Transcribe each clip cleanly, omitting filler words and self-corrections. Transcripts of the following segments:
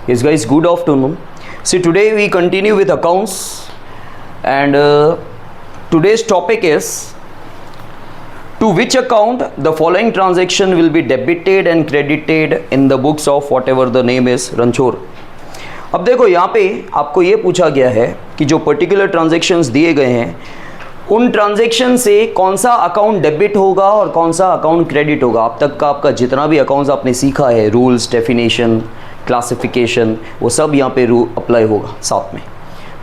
Yes guys, good afternoon. See, today we continue with accounts and today's topic is to which account the following transaction will be debited and credited in the books of whatever the name is Ranchor. अब देखो यहाँ पे आपको ये पूछा गया है कि जो पर्टिकुलर ट्रांजेक्शन्स दिए गए हैं उन ट्रांजेक्शन से कौन सा अकाउंट डेबिट होगा और कौन सा अकाउंट क्रेडिट होगा। अब तक का आपका जितना भी अकाउंट्स आपने सीखा है, रूल्स, डेफिनेशन, क्लासिफिकेशन, वो सब यहाँ पे अप्लाई होगा साथ में।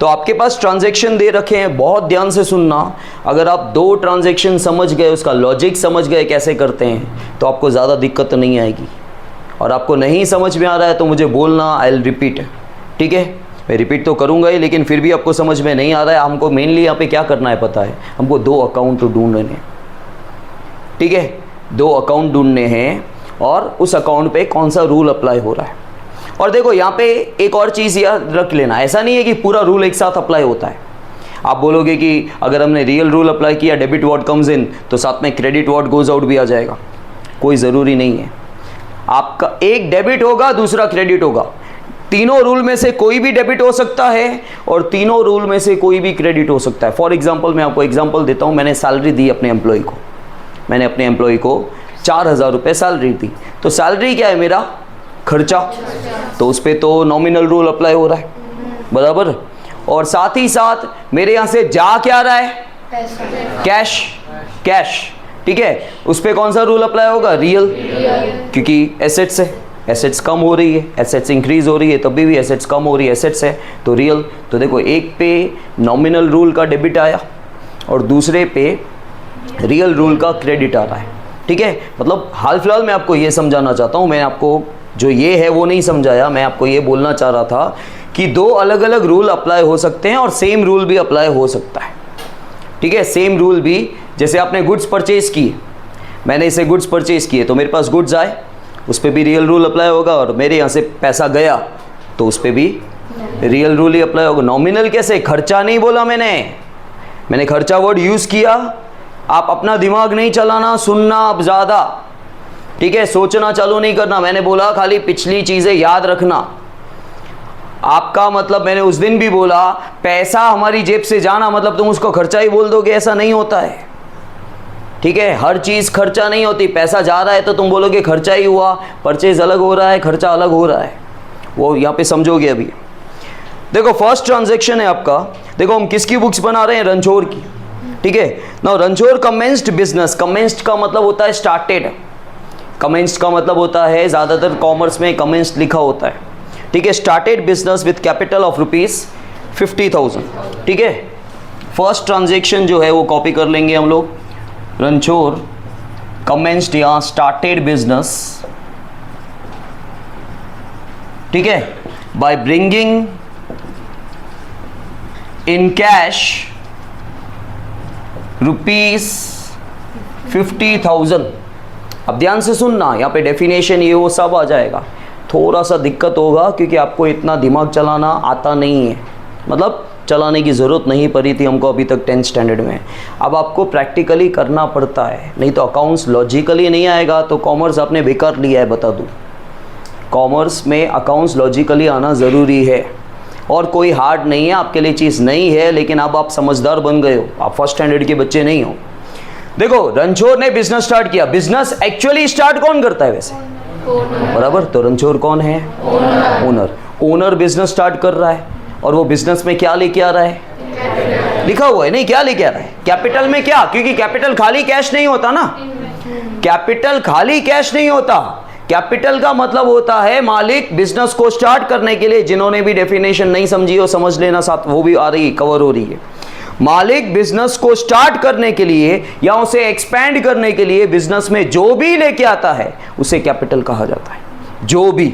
तो आपके पास ट्रांजेक्शन दे रखे हैं, बहुत ध्यान से सुनना। अगर आप दो ट्रांजेक्शन समझ गए, उसका लॉजिक समझ गए कैसे करते हैं, तो आपको ज़्यादा दिक्कत नहीं आएगी। और आपको नहीं समझ में आ रहा है तो मुझे बोलना, आई विल रिपीट। ठीक है, मैं रिपीट तो करूँगा ही, लेकिन फिर भी आपको समझ में नहीं आ रहा है। हमको मेनली यहाँ पे क्या करना है पता है, हमको दो अकाउंट ढूंढने हैं। ठीक है, दो अकाउंट ढूंढने हैं और उस अकाउंट पे कौन सा रूल अप्लाई हो रहा है। और देखो यहाँ पे एक और चीज़ याद रख लेना, ऐसा नहीं है कि पूरा रूल एक साथ अप्लाई होता है। आप बोलोगे कि अगर हमने रियल रूल अप्लाई किया, डेबिट व्हाट कम्स इन, तो साथ में क्रेडिट व्हाट गोज आउट भी आ जाएगा। कोई ज़रूरी नहीं है, आपका एक डेबिट होगा दूसरा क्रेडिट होगा। तीनों रूल में से कोई भी डेबिट हो सकता है और तीनों रूल में से कोई भी क्रेडिट हो सकता है। फॉर एग्जांपल मैं आपको एग्जांपल देता हूँ। मैंने सैलरी दी अपने एम्प्लॉय को, मैंने अपने एम्प्लॉय को 4000 रुपये सैलरी दी। तो सैलरी क्या है, मेरा खर्चा, तो उस पर तो नॉमिनल रूल अप्लाई हो रहा है, बराबर। और साथ ही साथ मेरे यहाँ से जा क्या रहा है, कैश, कैश। ठीक है, उस पर कौन सा रूल अप्लाई होगा, रियल, क्योंकि एसेट्स है, एसेट्स कम हो रही है, एसेट्स इंक्रीज हो रही है, तभी भी एसेट्स कम हो रही है, एसेट्स है तो रियल। तो देखो एक पे नॉमिनल रूल का डेबिट आया और दूसरे पे रियल रूल का क्रेडिट आ रहा है। ठीक है, मतलब हाल फिलहाल मैं आपको ये समझाना चाहता हूँ, मैं आपको जो ये है वो नहीं समझाया, मैं आपको ये बोलना चाह रहा था कि दो अलग अलग रूल अप्लाई हो सकते हैं और सेम रूल भी अप्लाई हो सकता है। ठीक है, सेम रूल भी, जैसे आपने गुड्स परचेज किए, मैंने इसे गुड्स परचेज किए तो मेरे पास गुड्स आए, उस पर भी रियल रूल अप्लाई होगा। और मेरे यहाँ से पैसा गया तो उस पर भी रियल रूल ही अप्लाई होगा। नॉमिनल कैसे, खर्चा नहीं बोला मैंने खर्चा वर्ड यूज़ किया। आप अपना दिमाग नहीं चलाना, सुनना अब ज़्यादा। ठीक है, सोचना चालू नहीं करना। मैंने बोला खाली पिछली चीज़ें याद रखना। आपका मतलब, मैंने उस दिन भी बोला, पैसा हमारी जेब से जाना मतलब तुम उसको खर्चा ही बोल दोगे, ऐसा नहीं होता है। ठीक है, हर चीज़ खर्चा नहीं होती। पैसा जा रहा है तो तुम बोलोगे खर्चा ही हुआ, परचेज अलग हो रहा है, खर्चा अलग हो रहा है, वो यहाँ पे समझोगे अभी। देखो फर्स्ट ट्रांजैक्शन है आपका, देखो हम किसकी बुक्स बना रहे हैं, रणछोड़ की। ठीक है, now Ranchhod commenced business. Commenced का मतलब होता है स्टार्टेड, कमेंस्ड का मतलब होता है, ज़्यादातर कॉमर्स में कमेंस्ड लिखा होता है। ठीक है, started business with capital of ₹50,000। ठीक है, फर्स्ट ट्रांजेक्शन जो है वो कॉपी कर लेंगे हम लोग। रणछोड़ कमेंस्ड या स्टार्टेड बिजनेस, ठीक है, बाय ब्रिंगिंग इन कैश ₹50,000। अब ध्यान से सुनना, यहाँ पे डेफिनेशन ये वो सब आ जाएगा। थोड़ा सा दिक्कत होगा क्योंकि आपको इतना दिमाग चलाना आता नहीं है, मतलब चलाने की ज़रूरत नहीं पड़ी थी हमको अभी तक 10th स्टैंडर्ड में। अब आपको प्रैक्टिकली करना पड़ता है, नहीं तो अकाउंट्स लॉजिकली नहीं आएगा तो कॉमर्स आपने बेकार लिया है, बता दूँ। कॉमर्स में अकाउंट्स लॉजिकली आना ज़रूरी है और कोई हार्ड नहीं है, आपके लिए चीज़ नहीं है, लेकिन अब आप समझदार बन गए हो, आप फर्स्ट स्टैंडर्ड के बच्चे नहीं हो। देखो रणछोड़ ने बिजनेस स्टार्ट किया। बिजनेस एक्चुअली स्टार्ट कौन करता है वैसे, बराबर। तो रणछोड़ कौन है, ओनर। ओनर बिजनेस स्टार्ट कर रहा है और वो बिजनेस में क्या लेके आ रहा है, लिखा हुआ है नहीं, क्या लेके आ रहा है, कैपिटल में। क्या, क्योंकि कैपिटल खाली कैश नहीं होता ना, कैपिटल खाली कैश नहीं होता। कैपिटल का मतलब होता है मालिक बिजनेस को स्टार्ट करने के लिए, जिन्होंने भी डेफिनेशन नहीं समझी हो समझ लेना, साथ वो भी आ रही है, कवर हो रही है। मालिक बिजनेस को स्टार्ट करने के लिए या उसे एक्सपैंड करने के लिए बिजनेस में जो भी लेके आता है उसे कैपिटल कहा जाता है, जो भी।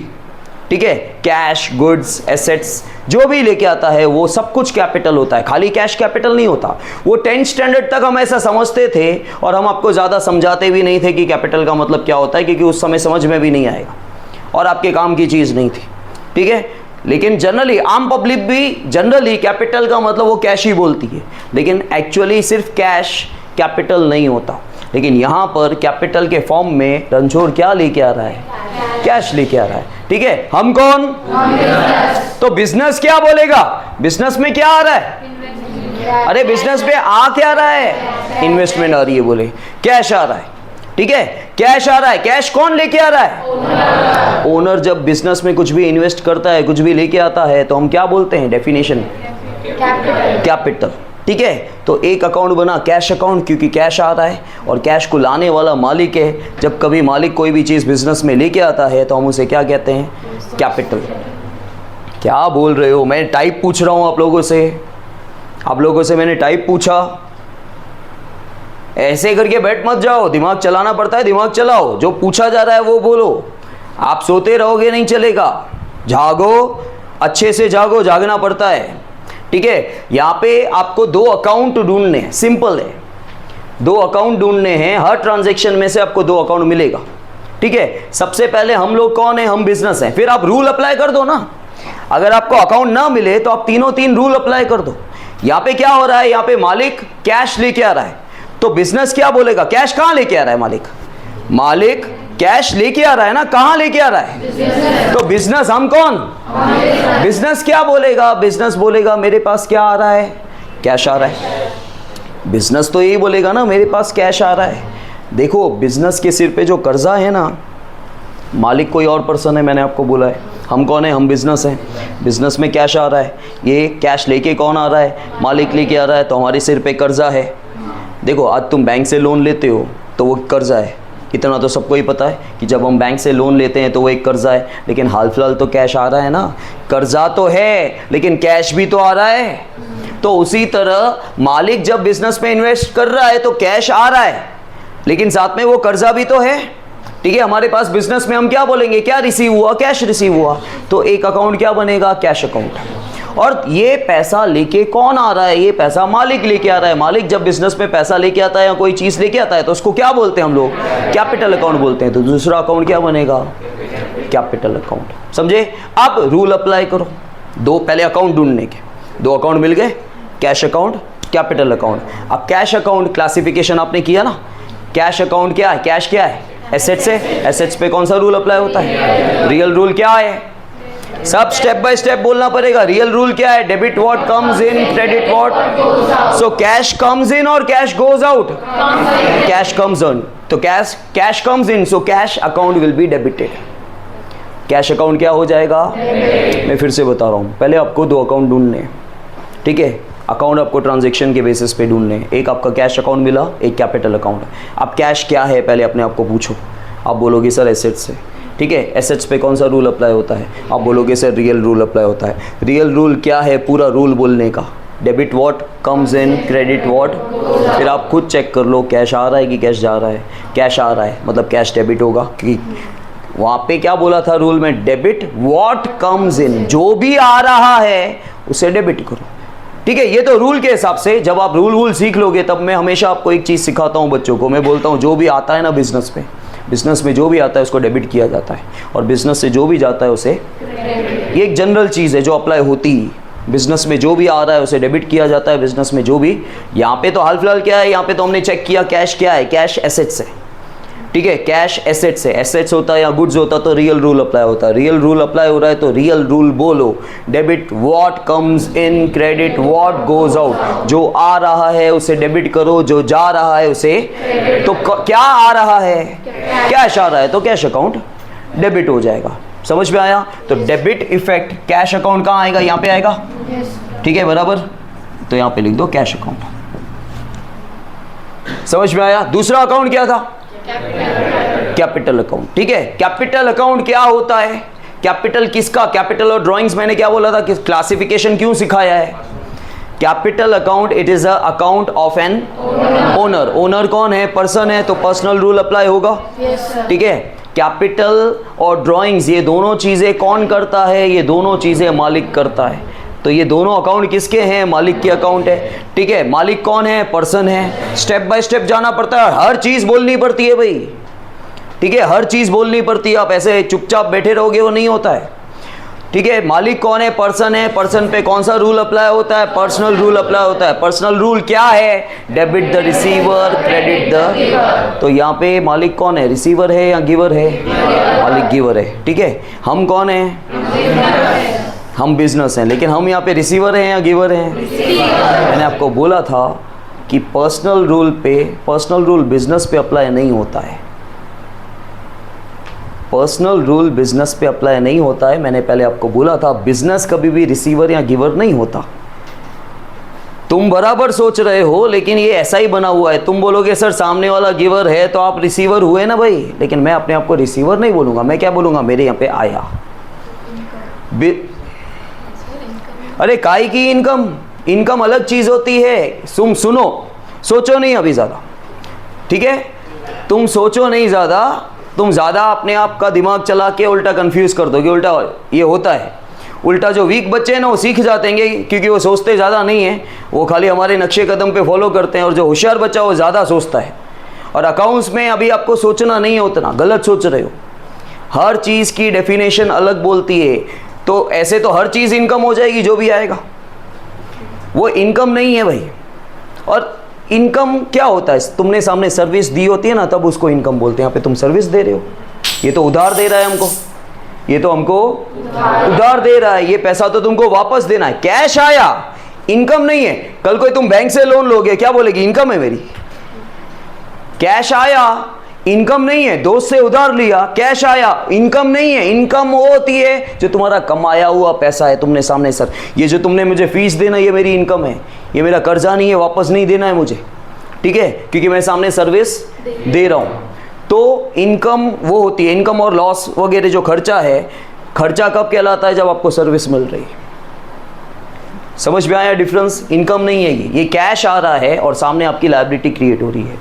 ठीक है, कैश, गुड्स, एसेट्स जो भी लेके आता है वो सब कुछ कैपिटल होता है, खाली कैश कैपिटल नहीं होता। वो 10th स्टैंडर्ड तक हम ऐसा समझते थे और हम आपको ज़्यादा समझाते भी नहीं थे कि कैपिटल का मतलब क्या होता है, क्योंकि उस समय समझ में भी नहीं आएगा और आपके काम की चीज़ नहीं थी। ठीक है, लेकिन जनरली आम पब्लिक भी जनरली कैपिटल का मतलब वो कैश ही बोलती है, लेकिन एक्चुअली सिर्फ कैश कैपिटल नहीं होता। लेकिन यहाँ पर कैपिटल के फॉर्म में रणछोड़ क्या लेके आ रहा है, कैश लेके आ रहा है। ठीक है, हम कौन? तो बिजनेस क्या बोलेगा? बिजनेस में क्या आ रहा है? अरे बिजनेस में आ क्या रहा है? इन्वेस्टमेंट आ रही है, बोले कैश आ रहा है। ठीक है, कैश आ रहा है। कैश कौन लेके आ रहा है? ओनर जब बिजनेस में कुछ भी इन्वेस्ट करता है, कुछ भी लेके आता है, तो हम क्या बोलते हैं डेफिनेशन? कैपिटल। ठीक है, तो एक अकाउंट बना कैश अकाउंट, क्योंकि कैश आ रहा है और कैश को लाने वाला मालिक है। जब कभी मालिक कोई भी चीज़ बिजनेस में लेके आता है तो हम उसे क्या कहते हैं? कैपिटल। क्या बोल रहे हो? मैं टाइप पूछ रहा हूँ आप लोगों से, आप लोगों से मैंने टाइप पूछा। ऐसे करके बैठ मत जाओ, दिमाग चलाना पड़ता है, दिमाग चलाओ, जो पूछा जा रहा है वो बोलो। आप सोते रहोगे नहीं चलेगा, जागो, अच्छे से जागो, जागना पड़ता है। ठीक है, यहाँ पे आपको 2 अकाउंट ढूंढने हैं, सिंपल है, 2 अकाउंट ढूंढने हैं। हर ट्रांजैक्शन में से आपको 2 अकाउंट मिलेगा। ठीक है, सबसे पहले हम लोग कौन है? हम बिजनेस हैं। फिर आप रूल अप्लाई कर दो ना। अगर आपको अकाउंट ना मिले तो आप तीनों 3 रूल अप्लाई कर दो। यहाँ पे क्या हो रहा है? यहाँ पे मालिक कैश लेके आ रहा है, तो बिजनेस क्या बोलेगा? कैश कहाँ लेके आ रहा है मालिक? मालिक कैश लेके आ रहा है ना, कहाँ लेके आ रहा है? तो बिजनेस, हम कौन? बिजनेस क्या बोलेगा? बिजनेस बोलेगा मेरे पास क्या आ रहा है? कैश आ रहा है। बिजनेस तो यही बोलेगा ना, मेरे पास कैश आ रहा है। देखो, बिजनेस के सिर पे जो कर्जा है ना, मालिक कोई और पर्सन है, मैंने आपको बोला है। हम कौन है? हम बिजनेस हैं। बिजनेस में कैश आ रहा है, ये कैश लेके कौन आ रहा है? मालिक लेके आ रहा है, तो हमारे सिर पे कर्जा है। देखो, आज तुम बैंक से लोन लेते हो तो वो कर्जा है, इतना तो सबको ही पता है कि जब हम बैंक से लोन लेते हैं तो वो एक कर्जा है। लेकिन हाल फिलहाल तो कैश आ रहा है ना, कर्जा तो है लेकिन कैश भी तो आ रहा है। तो उसी तरह मालिक जब बिजनेस में इन्वेस्ट कर रहा है तो कैश आ रहा है, लेकिन साथ में वो कर्जा भी तो है। ठीक है, हमारे पास बिजनेस में हम क्या बोलेंगे? क्या रिसीव हुआ? कैश रिसीव हुआ। तो एक अकाउंट क्या बनेगा? Cash account. और ये पैसा लेके कौन आ रहा है? ये पैसा मालिक लेके आ रहा है। मालिक जब बिजनेस में पैसा लेके आता है या कोई चीज़ लेके आता है तो उसको क्या बोलते हैं हम लोग? कैपिटल अकाउंट बोलते हैं। तो दूसरा अकाउंट क्या बनेगा? Capital account. समझे? अब रूल अप्लाई करो। 2 पहले अकाउंट ढूंढने के, 2 अकाउंट मिल गए, कैश अकाउंट, कैपिटल अकाउंट। अब कैश अकाउंट क्लासिफिकेशन आपने किया ना, कैश अकाउंट क्या है? कैश क्या है? एसेट्स है। एसेट्स पे कौन सा रूल अप्लाई होता है? रियल रूल क्या है? सब स्टेप बाय स्टेप बोलना पड़ेगा। रियल रूल क्या है? Debit what comes in, credit what. So cash comes in और cash goes out. Cash comes in, तो cash comes in, so cash account will be debited. Cash account क्या हो जाएगा? मैं फिर से बता रहा हूँ, पहले आपको 2 अकाउंट ढूंढने हैं। ठीक है, अकाउंट आपको ट्रांजैक्शन के बेसिस पे ढूंढने हैं। एक आपका कैश अकाउंट मिला, एक कैपिटल अकाउंट। अब कैश क्या है पहले अपने आप को पूछो। आप बोलोगे सर एसेट्स है। ठीक है, एसेट्स पे कौन सा रूल अप्लाई होता है? आप बोलोगे सर रियल रूल अप्लाई होता है। रियल रूल क्या है? पूरा रूल बोलने का, debit what comes in, credit what. फिर आप खुद चेक कर लो कैश आ रहा है कि कैश जा रहा है। कैश आ रहा है मतलब कैश डेबिट होगा, क्योंकि वहाँ पे क्या बोला था रूल में? डेबिट व्हाट कम्स इन, जो भी आ रहा है उसे डेबिट करो। ठीक है, ये तो रूल के हिसाब से। जब आप रूल सीख लोगे तब मैं हमेशा आपको एक चीज़ सिखाता हूँ बच्चों को। मैं बोलता हूँ जो भी आता है ना बिजनेस में जो भी आता है उसको डेबिट किया जाता है, और बिजनेस से जो भी जाता है उसे, ये एक जनरल चीज़ है जो अप्लाई होती है। बिजनेस में जो भी आ रहा है उसे डेबिट किया जाता है। बिजनेस में जो भी, यहाँ पे तो हाल फिलहाल क्या है? यहाँ पे तो हमने चेक किया कैश क्या है? कैश एसेट्स है। ठीक है, कैश एसेट्स है। एसेट्स होता है या गुड्स होता तो रियल रूल अप्लाई होता है। रियल रूल अप्लाई हो रहा है तो रियल रूल बोलो, debit what comes in, credit what goes out. जो आ रहा है उसे डेबिट करो, जो जा रहा है उसे। तो क्या आ रहा है? कैश आ रहा है तो कैश अकाउंट डेबिट हो जाएगा। समझ में आया? तो डेबिट इफेक्ट कैश अकाउंट कहाँ आएगा? यहाँ पे आएगा। ठीक है, बराबर। तो यहाँ पे लिख दो कैश अकाउंट। समझ में आया? दूसरा अकाउंट क्या था? Capital account. ठीक है, कैपिटल अकाउंट क्या होता है? कैपिटल किसका? कैपिटल और ड्राइंग्स मैंने क्या बोला था कि क्लासिफिकेशन क्यों सिखाया है? Capital account, it is a account of an owner. Owner कौन है? पर्सन है, तो पर्सनल रूल अप्लाई होगा। ठीक है, कैपिटल और ड्राइंग्स ये दोनों चीजें कौन करता है? ये दोनों चीजें मालिक करता है। तो ये दोनों अकाउंट किसके हैं? मालिक के अकाउंट है। ठीक है, मालिक कौन है? पर्सन है। स्टेप बाय स्टेप जाना पड़ता है, हर चीज बोलनी पड़ती है भाई। ठीक है, हर चीज बोलनी पड़ती है। आप ऐसे चुपचाप बैठे रहोगे वो नहीं होता है। ठीक है। मालिक कौन है? पर्सन है। पर्सन पे कौन सा रूल अप्लाई होता है? पर्सनल रूल अप्लाई होता है। पर्सनल रूल क्या है? Debit the receiver, credit the. तो यहाँ पे मालिक कौन है? रिसीवर है या गिवर है? मालिक गिवर है, ठीक है। हम कौन है? हम बिजनेस हैं, लेकिन हम यहाँ पे रिसीवर हैं या गिवर हैं? मैंने आपको बोला था कि पर्सनल रूल बिजनेस पे अप्लाई नहीं होता है। पर्सनल रूल बिजनेस पे अप्लाई नहीं होता है। मैंने पहले आपको बोला था बिजनेस कभी भी रिसीवर या गिवर नहीं होता। तुम बराबर सोच रहे हो, लेकिन ये ऐसा ही बना हुआ है। तुम बोलोगे सर सामने वाला गिवर है तो आप रिसीवर हुए ना भाई, लेकिन मैं अपने आप को रिसीवर नहीं बोलूँगा। मैं क्या बोलूँगा? मेरे यहाँ पे आया। अरे काई की इनकम? इनकम अलग चीज़ होती है। तुम सुनो, सोचो नहीं अभी ज़्यादा, ठीक है। तुम सोचो नहीं ज़्यादा, तुम ज़्यादा अपने आप का दिमाग चला के उल्टा कंफ्यूज कर दोगे। उल्टा ये होता है। उल्टा जो वीक बच्चे हैं ना वो सीख जाते हैं, क्योंकि वो सोचते ज़्यादा नहीं है, वो खाली हमारे नक्शे कदम पे फॉलो करते हैं। और जो होशियार बच्चा वो ज़्यादा सोचता है। और अकाउंट्स में अभी आपको सोचना नहीं है उतना, गलत सोच रहे हो। हर चीज़ की डेफिनेशन अलग बोलती है। तो ऐसे तो हर चीज़ इनकम हो जाएगी जो भी आएगा, वो इनकम नहीं है भाई। और इनकम क्या होता है? तुमने सामने सर्विस दी होती है ना, तब उसको इनकम बोलते हैं। यहाँ पे तुम सर्विस दे रहे हो, ये तो उधार दे रहा है हमको, ये तो हमको उधार दे रहा है। ये पैसा तो तुमको वापस देना है। कैश आया, इनकम नहीं है। कल कोई तुम बैंक से लोन लोगे, क्या बोलेगी? इनकम है मेरी। कैश आया, इनकम नहीं है। दोस्त से उधार लिया, कैश आया, इनकम नहीं है। इनकम वो होती है जो तुम्हारा कमाया हुआ पैसा है। तुमने सामने सर ये जो तुमने मुझे फीस देना, ये मेरी इनकम है, ये मेरा कर्जा नहीं है, वापस नहीं देना है मुझे, ठीक है, क्योंकि मैं सामने सर्विस दे रहा हूँ। तो इनकम वो होती है। इनकम और लॉस वगैरह जो खर्चा है, खर्चा कब कहलाता है? जब आपको सर्विस मिल रही है। समझ में आया डिफरेंस? इनकम नहीं है ये कैश आ रहा है और सामने आपकी लायबिलिटी क्रिएट हो रही है।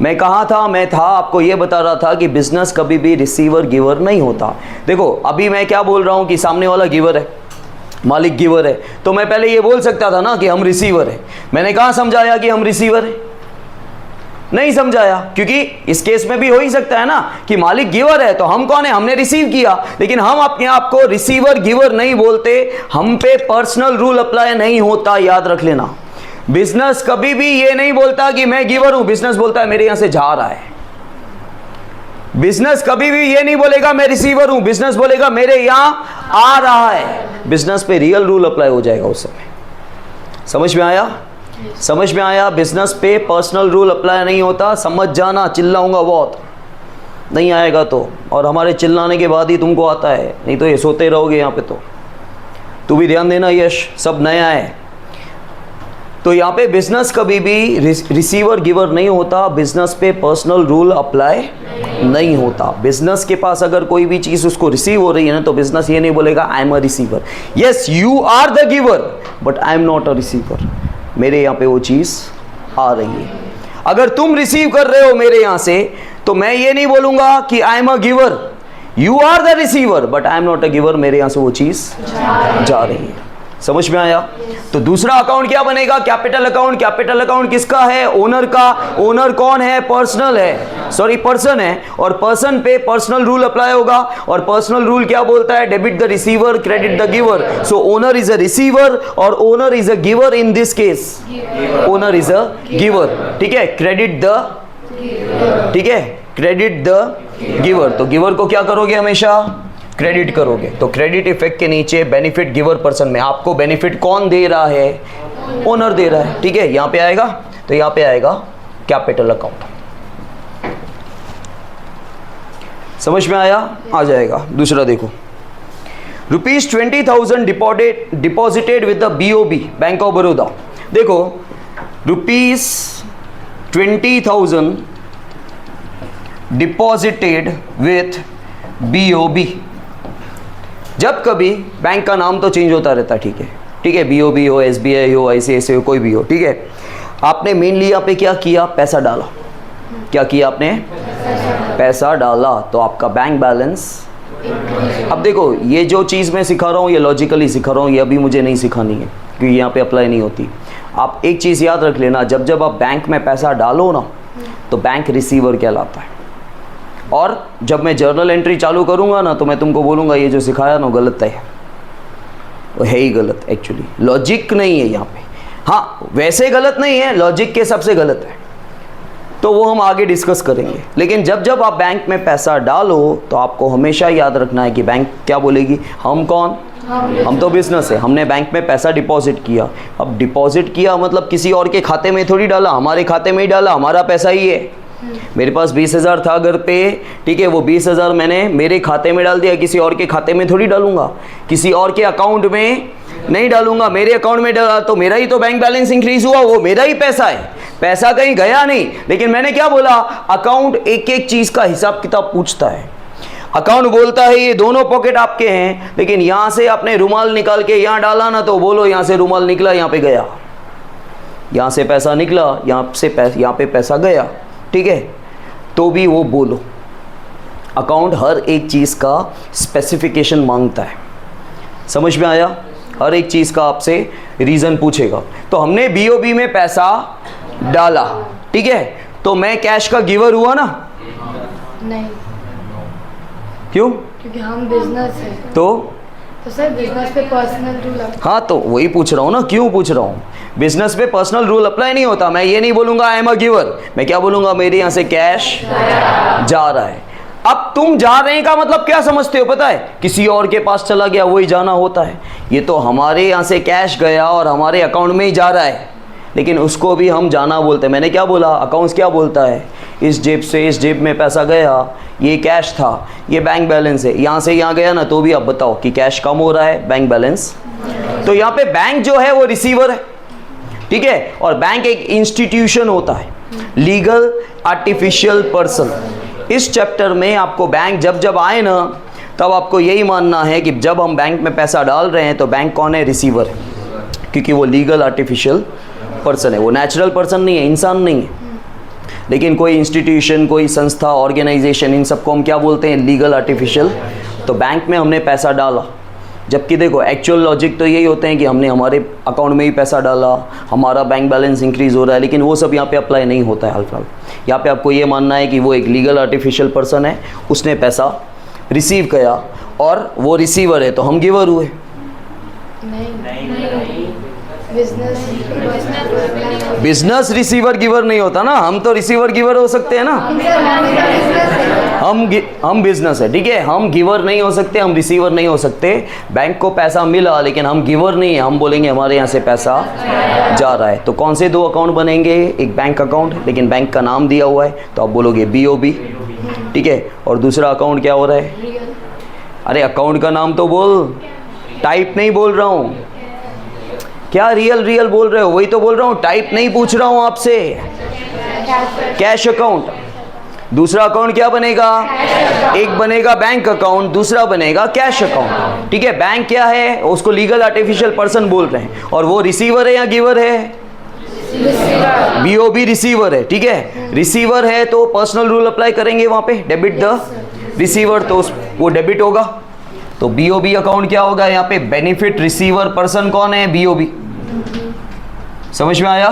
मैं कहाँ था? मैं था आपको ये बता रहा था कि बिजनेस कभी भी रिसीवर गिवर नहीं होता। देखो अभी मैं क्या बोल रहा हूँ कि सामने वाला गिवर है, मालिक गिवर है, तो मैं पहले ये बोल सकता था ना कि हम रिसीवर है। मैंने कहाँ समझाया कि हम रिसीवर है? नहीं समझाया, क्योंकि इस केस में भी हो ही सकता है ना कि मालिक गिवर है तो हम कौन है? हमने रिसीव किया, लेकिन हम अपने आप को रिसीवर गिवर नहीं बोलते। हम पे पर्सनल रूल अप्लाई नहीं होता, याद रख लेना। बिजनेस कभी भी ये नहीं बोलता कि मैं गिवर हूं, बिजनेस बोलता है मेरे यहां से जा रहा है। बिजनेस कभी भी ये नहीं बोलेगा मैं रिसीवर हूं, बिजनेस बोलेगा मेरे यहां आ रहा है। बिजनेस पे रियल रूल अप्लाई हो जाएगा उस समय। समझ में आया? समझ में आया? बिजनेस पे पर्सनल रूल अप्लाई नहीं होता। समझ जाना, चिल्लाऊंगा बहुत, नहीं आएगा तो। और हमारे चिल्लाने के बाद ही तुमको आता है, नहीं तो ये सोते रहोगे यहाँ पे। तो तू भी ध्यान देना यश, सब नया है। तो यहाँ पे बिजनेस कभी भी रिसीवर गिवर नहीं होता। बिजनेस पे पर्सनल रूल अप्लाई नहीं होता। बिजनेस के पास अगर कोई भी चीज़ उसको रिसीव हो रही है ना, तो बिजनेस ये नहीं बोलेगा I am a receiver. Yes you are the giver but I am not a receiver. मेरे यहाँ पे वो चीज़ आ रही है। अगर तुम रिसीव कर रहे हो मेरे यहाँ से, तो मैं ये नहीं बोलूँगा कि I am a giver, you are the receiver but I am not a giver. मेरे यहाँ से वो चीज़ जा रही है। समझ में आया? तो दूसरा अकाउंट क्या बनेगा? Capital account. कैपिटल अकाउंट किसका है? ओनर का। ओनर कौन है? पर्सन है। और पर्सन पे पर्सनल रूल अप्लाई होगा। और पर्सनल रूल क्या बोलता है? Debit the receiver, credit the giver. So owner is a receiver और owner is a giver. In this case owner is a giver, ठीक है। क्रेडिट द, ठीक है, क्रेडिट द गिवर। तो गिवर को क्या करोगे? हमेशा क्रेडिट करोगे। तो क्रेडिट इफेक्ट के नीचे बेनिफिट गिवर पर्सन में आपको बेनिफिट कौन दे रहा है? ओनर दे रहा है, ठीक है। यहां पे आएगा, तो यहां पे आएगा कैपिटल अकाउंट। समझ में आया? आ जाएगा। दूसरा देखो, ₹20,000 deposited with the BOB, bank of Baroda. देखो ₹20,000 डिपॉजिटेड विथ BOB। जब कभी बैंक का नाम तो चेंज होता रहता है, ठीक है, ठीक है, BOB हो, SBI हो, ICICI हो, कोई भी हो, ठीक है। आपने मेनली यहाँ पे क्या किया? पैसा डाला। क्या किया आपने? पैसा डाला। तो आपका बैंक बैलेंस। अब देखो ये जो चीज़ मैं सिखा रहा हूँ ये लॉजिकली सिखा रहा हूँ, ये अभी मुझे नहीं सिखानी है क्योंकि यहाँ पे अप्लाई नहीं होती। आप एक चीज़ याद रख लेना, जब जब आप बैंक में पैसा डालो ना, तो बैंक रिसीवर कहलाता है। और जब मैं जर्नल एंट्री चालू करूंगा ना, तो मैं तुमको बोलूंगा ये जो सिखाया ना गलत है, वो है ही गलत एक्चुअली, लॉजिक नहीं है यहाँ पे। हाँ वैसे गलत नहीं है, लॉजिक के हिसाब से गलत है, तो वो हम आगे डिस्कस करेंगे। लेकिन जब जब आप बैंक में पैसा डालो तो आपको हमेशा याद रखना है कि बैंक क्या बोलेगी, हम कौन, हम तो बिजनेस है, हमने बैंक में पैसा डिपॉजिट किया। अब डिपॉजिट किया मतलब किसी और के खाते में थोड़ी डाला, हमारे खाते में ही डाला, हमारा पैसा ही है। मेरे पास 20,000 था घर पे, ठीक है, वो 20,000 मैंने मेरे खाते में डाल दिया, किसी और के खाते में थोड़ी डालूंगा, किसी और के अकाउंट में नहीं डालूंगा, मेरे अकाउंट में डाला तो मेरा ही तो बैंक बैलेंस इंक्रीज हुआ, वो मेरा ही पैसा है, पैसा कहीं गया नहीं। लेकिन मैंने क्या बोला, अकाउंट एक एक चीज का हिसाब किताब पूछता है। अकाउंट बोलता है ये दोनों पॉकेट आपके हैं, लेकिन यहां से आपने रुमाल निकाल के यहां डाला ना, तो बोलो यहां से रुमाल निकला, यहां पे गया, यहां से पैसा निकला, यहां पे पैसा गया, ठीक है, तो भी वो बोलो। अकाउंट हर एक चीज का स्पेसिफिकेशन मांगता है, समझ में आया? हर एक चीज का आपसे रीजन पूछेगा। तो हमने बीओबी में पैसा डाला, ठीक है, तो मैं कैश का गिवर हुआ ना? नहीं। क्यों? क्योंकि हम बिजनेस है। तो सर बिजनेस पे पर्सनल रूल। हाँ तो वही पूछ रहा हूँ ना, क्यों पूछ रहा हूँ? बिजनेस पे पर्सनल रूल अप्लाई नहीं होता। मैं ये नहीं बोलूंगा आई एम अ गिवर, मैं क्या बोलूंगा, मेरे यहाँ से कैश जा रहा है। अब तुम जा रहे का मतलब क्या समझते हो पता है? किसी और के पास चला गया, वही जाना होता है। ये तो हमारे यहाँ से कैश गया और हमारे अकाउंट में ही जा रहा है, लेकिन उसको भी हम जाना बोलते हैं। मैंने क्या बोला, अकाउंट्स क्या बोलता है, इस जेब से इस जेब में पैसा गया, ये कैश था, ये बैंक बैलेंस है, यहाँ से यहाँ गया ना, तो भी आप बताओ कि कैश कम हो रहा है, बैंक बैलेंस। तो यहाँ पे बैंक जो है वो रिसीवर है, ठीक है, और बैंक एक इंस्टीट्यूशन होता है, लीगल आर्टिफिशियल पर्सन। इस चैप्टर में आपको बैंक जब जब आए ना, तब आपको यही मानना है कि जब हम बैंक में पैसा डाल रहे हैं तो बैंक कौन है, रिसीवर है, क्योंकि वो लीगल आर्टिफिशियल पर्सन है, वो नेचुरल पर्सन नहीं है, इंसान नहीं है। लेकिन कोई इंस्टीट्यूशन, कोई संस्था, ऑर्गेनाइजेशन, इन सबको हम क्या बोलते हैं, लीगल आर्टिफिशियल। तो बैंक में हमने पैसा डाला, जबकि देखो एक्चुअल लॉजिक तो यही होते हैं कि हमने हमारे अकाउंट में ही पैसा डाला, हमारा बैंक बैलेंस इंक्रीज हो रहा है, लेकिन वो सब यहाँ पे अप्लाई नहीं होता है। हाल यहाँ पे आपको ये मानना है कि वो एक लीगल आर्टिफिशियल पर्सन है, उसने पैसा रिसीव किया और वो रिसीवर है, तो हम गिवर हुए। बिजनेस रिसीवर गिवर नहीं होता ना, हम तो रिसीवर गिवर हो सकते हैं ना। हम बिजनेस है, ठीक है, हम गिवर नहीं हो सकते, हम रिसीवर नहीं हो सकते। बैंक को पैसा मिला लेकिन हम गिवर नहीं है, हम बोलेंगे हमारे यहाँ से पैसा जा रहा है। तो कौन से दो अकाउंट बनेंगे, एक बैंक अकाउंट, लेकिन बैंक का नाम दिया हुआ है तो आप बोलोगे बीओबी, ठीक है, और दूसरा अकाउंट क्या हो रहा है, अरे अकाउंट का नाम तो बोल, टाइप नहीं बोल रहा हूँ, क्या रियल बोल रहे हो, वही तो बोल रहा हूँ, टाइप नहीं पूछ रहा हूँ आपसे। कैश अकाउंट, दूसरा अकाउंट क्या बनेगा, एक बनेगा बैंक अकाउंट, दूसरा बनेगा कैश अकाउंट, ठीक है। बैंक क्या है, उसको लीगल आर्टिफिशियल पर्सन बोल रहे हैं, और वो रिसीवर है या गिवर है, बीओबी रिसीवर है, ठीक है। रिसीवर है तो पर्सनल रूल अप्लाई करेंगे वहां पे, डेबिट द रिसीवर, तो वो डेबिट होगा। तो बीओबी अकाउंट क्या होगा यहाँ पे, बेनिफिट रिसीवर पर्सन कौन है, बीओबी। समझ में आया?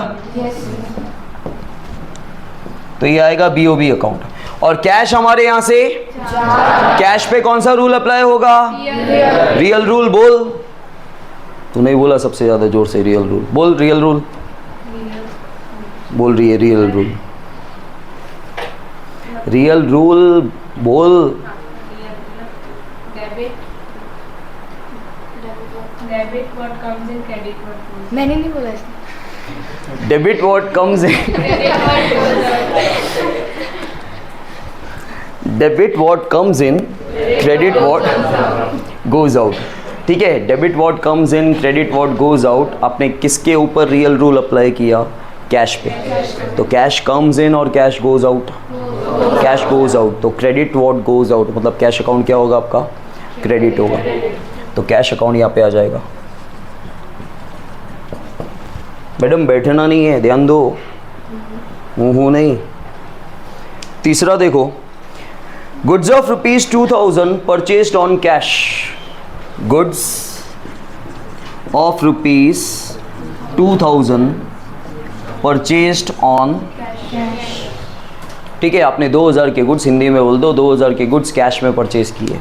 तो ये आएगा बीओबी अकाउंट। और कैश हमारे यहां से, कैश पे कौन सा रूल अप्लाई होगा, रियल रूल। बोल, तू नहीं बोला सबसे ज्यादा जोर से, रियल रूल बोल, रियल रूल बोल रही है, रियल रूल, रियल रूल बोल। Debit what comes in, credit what goes. मैंने नहीं बोला इसमें। Debit what comes in, debit what comes in, credit what goes out, ठीक है। Debit what comes in, credit what goes out. आपने किसके ऊपर रियल रूल अप्लाई किया, कैश पे, तो कैश कम्स इन और cash goes out, cash goes out. तो क्रेडिट व्हाट गोज आउट मतलब कैश अकाउंट क्या होगा आपका, क्रेडिट होगा, तो कैश अकाउंट यहाँ पे आ जाएगा। मैडम बैठना नहीं है, ध्यान दो, हूँ नहीं। तीसरा देखो, goods of ₹2000 purchased on cash, goods of ₹2000 purchased on, ठीक है। आपने 2000 के गुड्स, हिंदी में बोल दो, 2000 के गुड्स कैश में परचेज किए।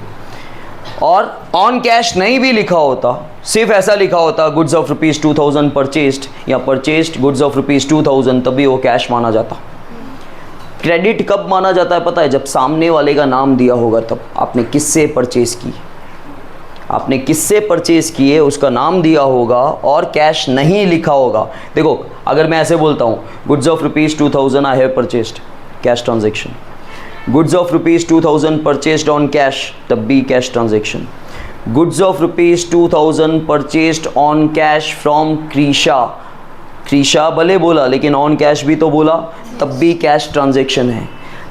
और ऑन कैश नहीं भी लिखा होता, सिर्फ ऐसा लिखा होता गुड्स ऑफ ₹2000 परचेस्ड या परचेस्ड गुड्स ऑफ ₹2000, तब भी वो कैश माना जाता। क्रेडिट कब माना जाता है पता है? जब सामने वाले का नाम दिया होगा तब। आपने किससे परचेज की, आपने किससे परचेज किए उसका नाम दिया होगा और कैश नहीं लिखा होगा। देखो अगर मैं ऐसे बोलता हूँ goods of ₹2000 I have purchased, cash transaction. Goods of ₹2000 purchased on cash, तब भी cash transaction. Goods of ₹2000 purchased on cash from Krisha, Krisha भले बोला लेकिन ऑन कैश भी तो बोला, तब भी कैश ट्रांजेक्शन है।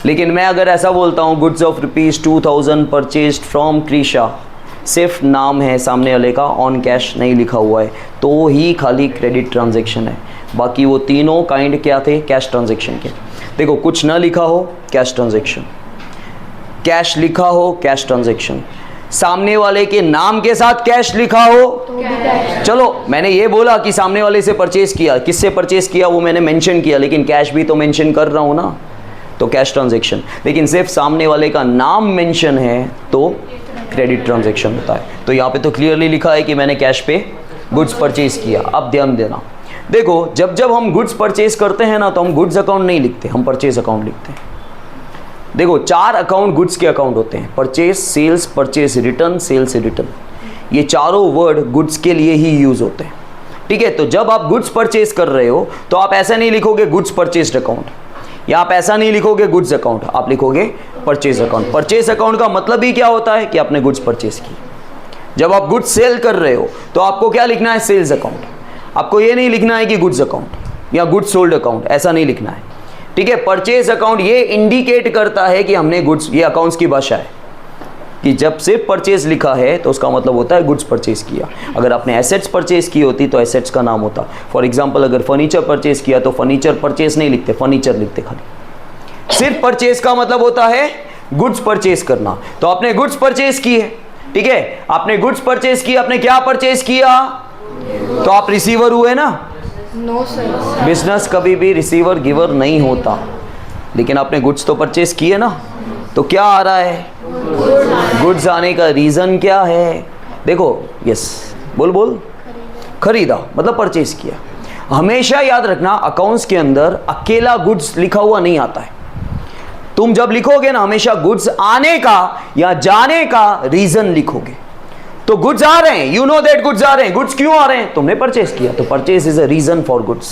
लेकिन मैं अगर ऐसा बोलता हूँ गुड्स ऑफ ₹2000 परचेस्ड फ्रॉम क्रीशा, सिर्फ नाम है सामने वाले का, ऑन कैश नहीं लिखा हुआ है, तो ही खाली क्रेडिट ट्रांजेक्शन है। बाकी वो तीनों काइंड क्या थे? कैश ट्रांजेक्शन के। देखो कुछ ना लिखा हो कैश ट्रांजेक्शन, कैश लिखा हो कैश ट्रांजेक्शन, सामने वाले के नाम के साथ कैश लिखा हो तो भी कैश। चलो मैंने ये बोला कि सामने वाले से परचेज किया, किससे परचेज किया वो मैंने मेंशन किया, लेकिन कैश भी तो मेंशन कर रहा हूँ ना, तो कैश ट्रांजेक्शन। लेकिन सिर्फ सामने वाले का नाम मेंशन है तो क्रेडिट ट्रांजेक्शन होता है। तो यहाँ पे तो क्लियरली लिखा है कि मैंने कैश पे गुड्स परचेज किया। अब ध्यान देना, देखो जब जब हम गुड्स परचेज करते हैं ना तो हम गुड्स अकाउंट नहीं लिखते, हम परचेज अकाउंट लिखते हैं। देखो 4 अकाउंट गुड्स के अकाउंट होते हैं, purchase, sales, purchase return, sales return. ये चारों वर्ड गुड्स के लिए ही यूज होते हैं, ठीक है। तो जब आप गुड्स परचेज कर रहे हो तो आप ऐसा नहीं लिखोगे गुड्स परचेज्ड अकाउंट, या आप ऐसा नहीं लिखोगे गुड्स अकाउंट, आप लिखोगे परचेज अकाउंट। परचेज अकाउंट का मतलब ही क्या होता है कि आपने गुड्स परचेज की। जब आप गुड्स सेल कर रहे हो तो आपको क्या लिखना है? Sales account. आपको ये नहीं लिखना है कि गुड्स अकाउंट या गुड्स सोल्ड अकाउंट, ऐसा नहीं लिखना है, ठीक है। परचेज अकाउंट ये इंडिकेट करता है कि हमने गुड्स, ये अकाउंट्स की भाषा है कि जब सिर्फ परचेज लिखा है तो उसका मतलब होता है गुड्स परचेज किया। अगर आपने एसेट्स परचेज की होती तो एसेट्स का नाम होता। फॉर एग्जांपल अगर फर्नीचर परचेज किया तो फर्नीचर परचेज नहीं लिखते, फर्नीचर लिखते खाली। सिर्फ परचेज का मतलब होता है गुड्स परचेज करना। तो आपने गुड्स परचेज की है, ठीक है, आपने गुड्स परचेज की, आपने क्या परचेज किया? तो आप रिसीवर हुए ना। No sir. बिजनेस कभी भी रिसीवर गिवर नहीं होता, लेकिन आपने गुड्स तो परचेज किए ना, तो क्या आ रहा है? गुड्स आने का रीज़न क्या है? देखो यस, बोल खरीदा मतलब परचेज किया। हमेशा याद रखना अकाउंट्स के अंदर अकेला गुड्स लिखा हुआ नहीं आता है। तुम जब लिखोगे ना हमेशा गुड्स आने का या जाने का रीज़न लिखोगे। तो गुड्स आ रहे हैं, यू नो दैट गुड्स आ रहे हैं। गुड्स क्यों आ रहे हैं? तुमने परचेज किया, तो purchase is a reason for goods,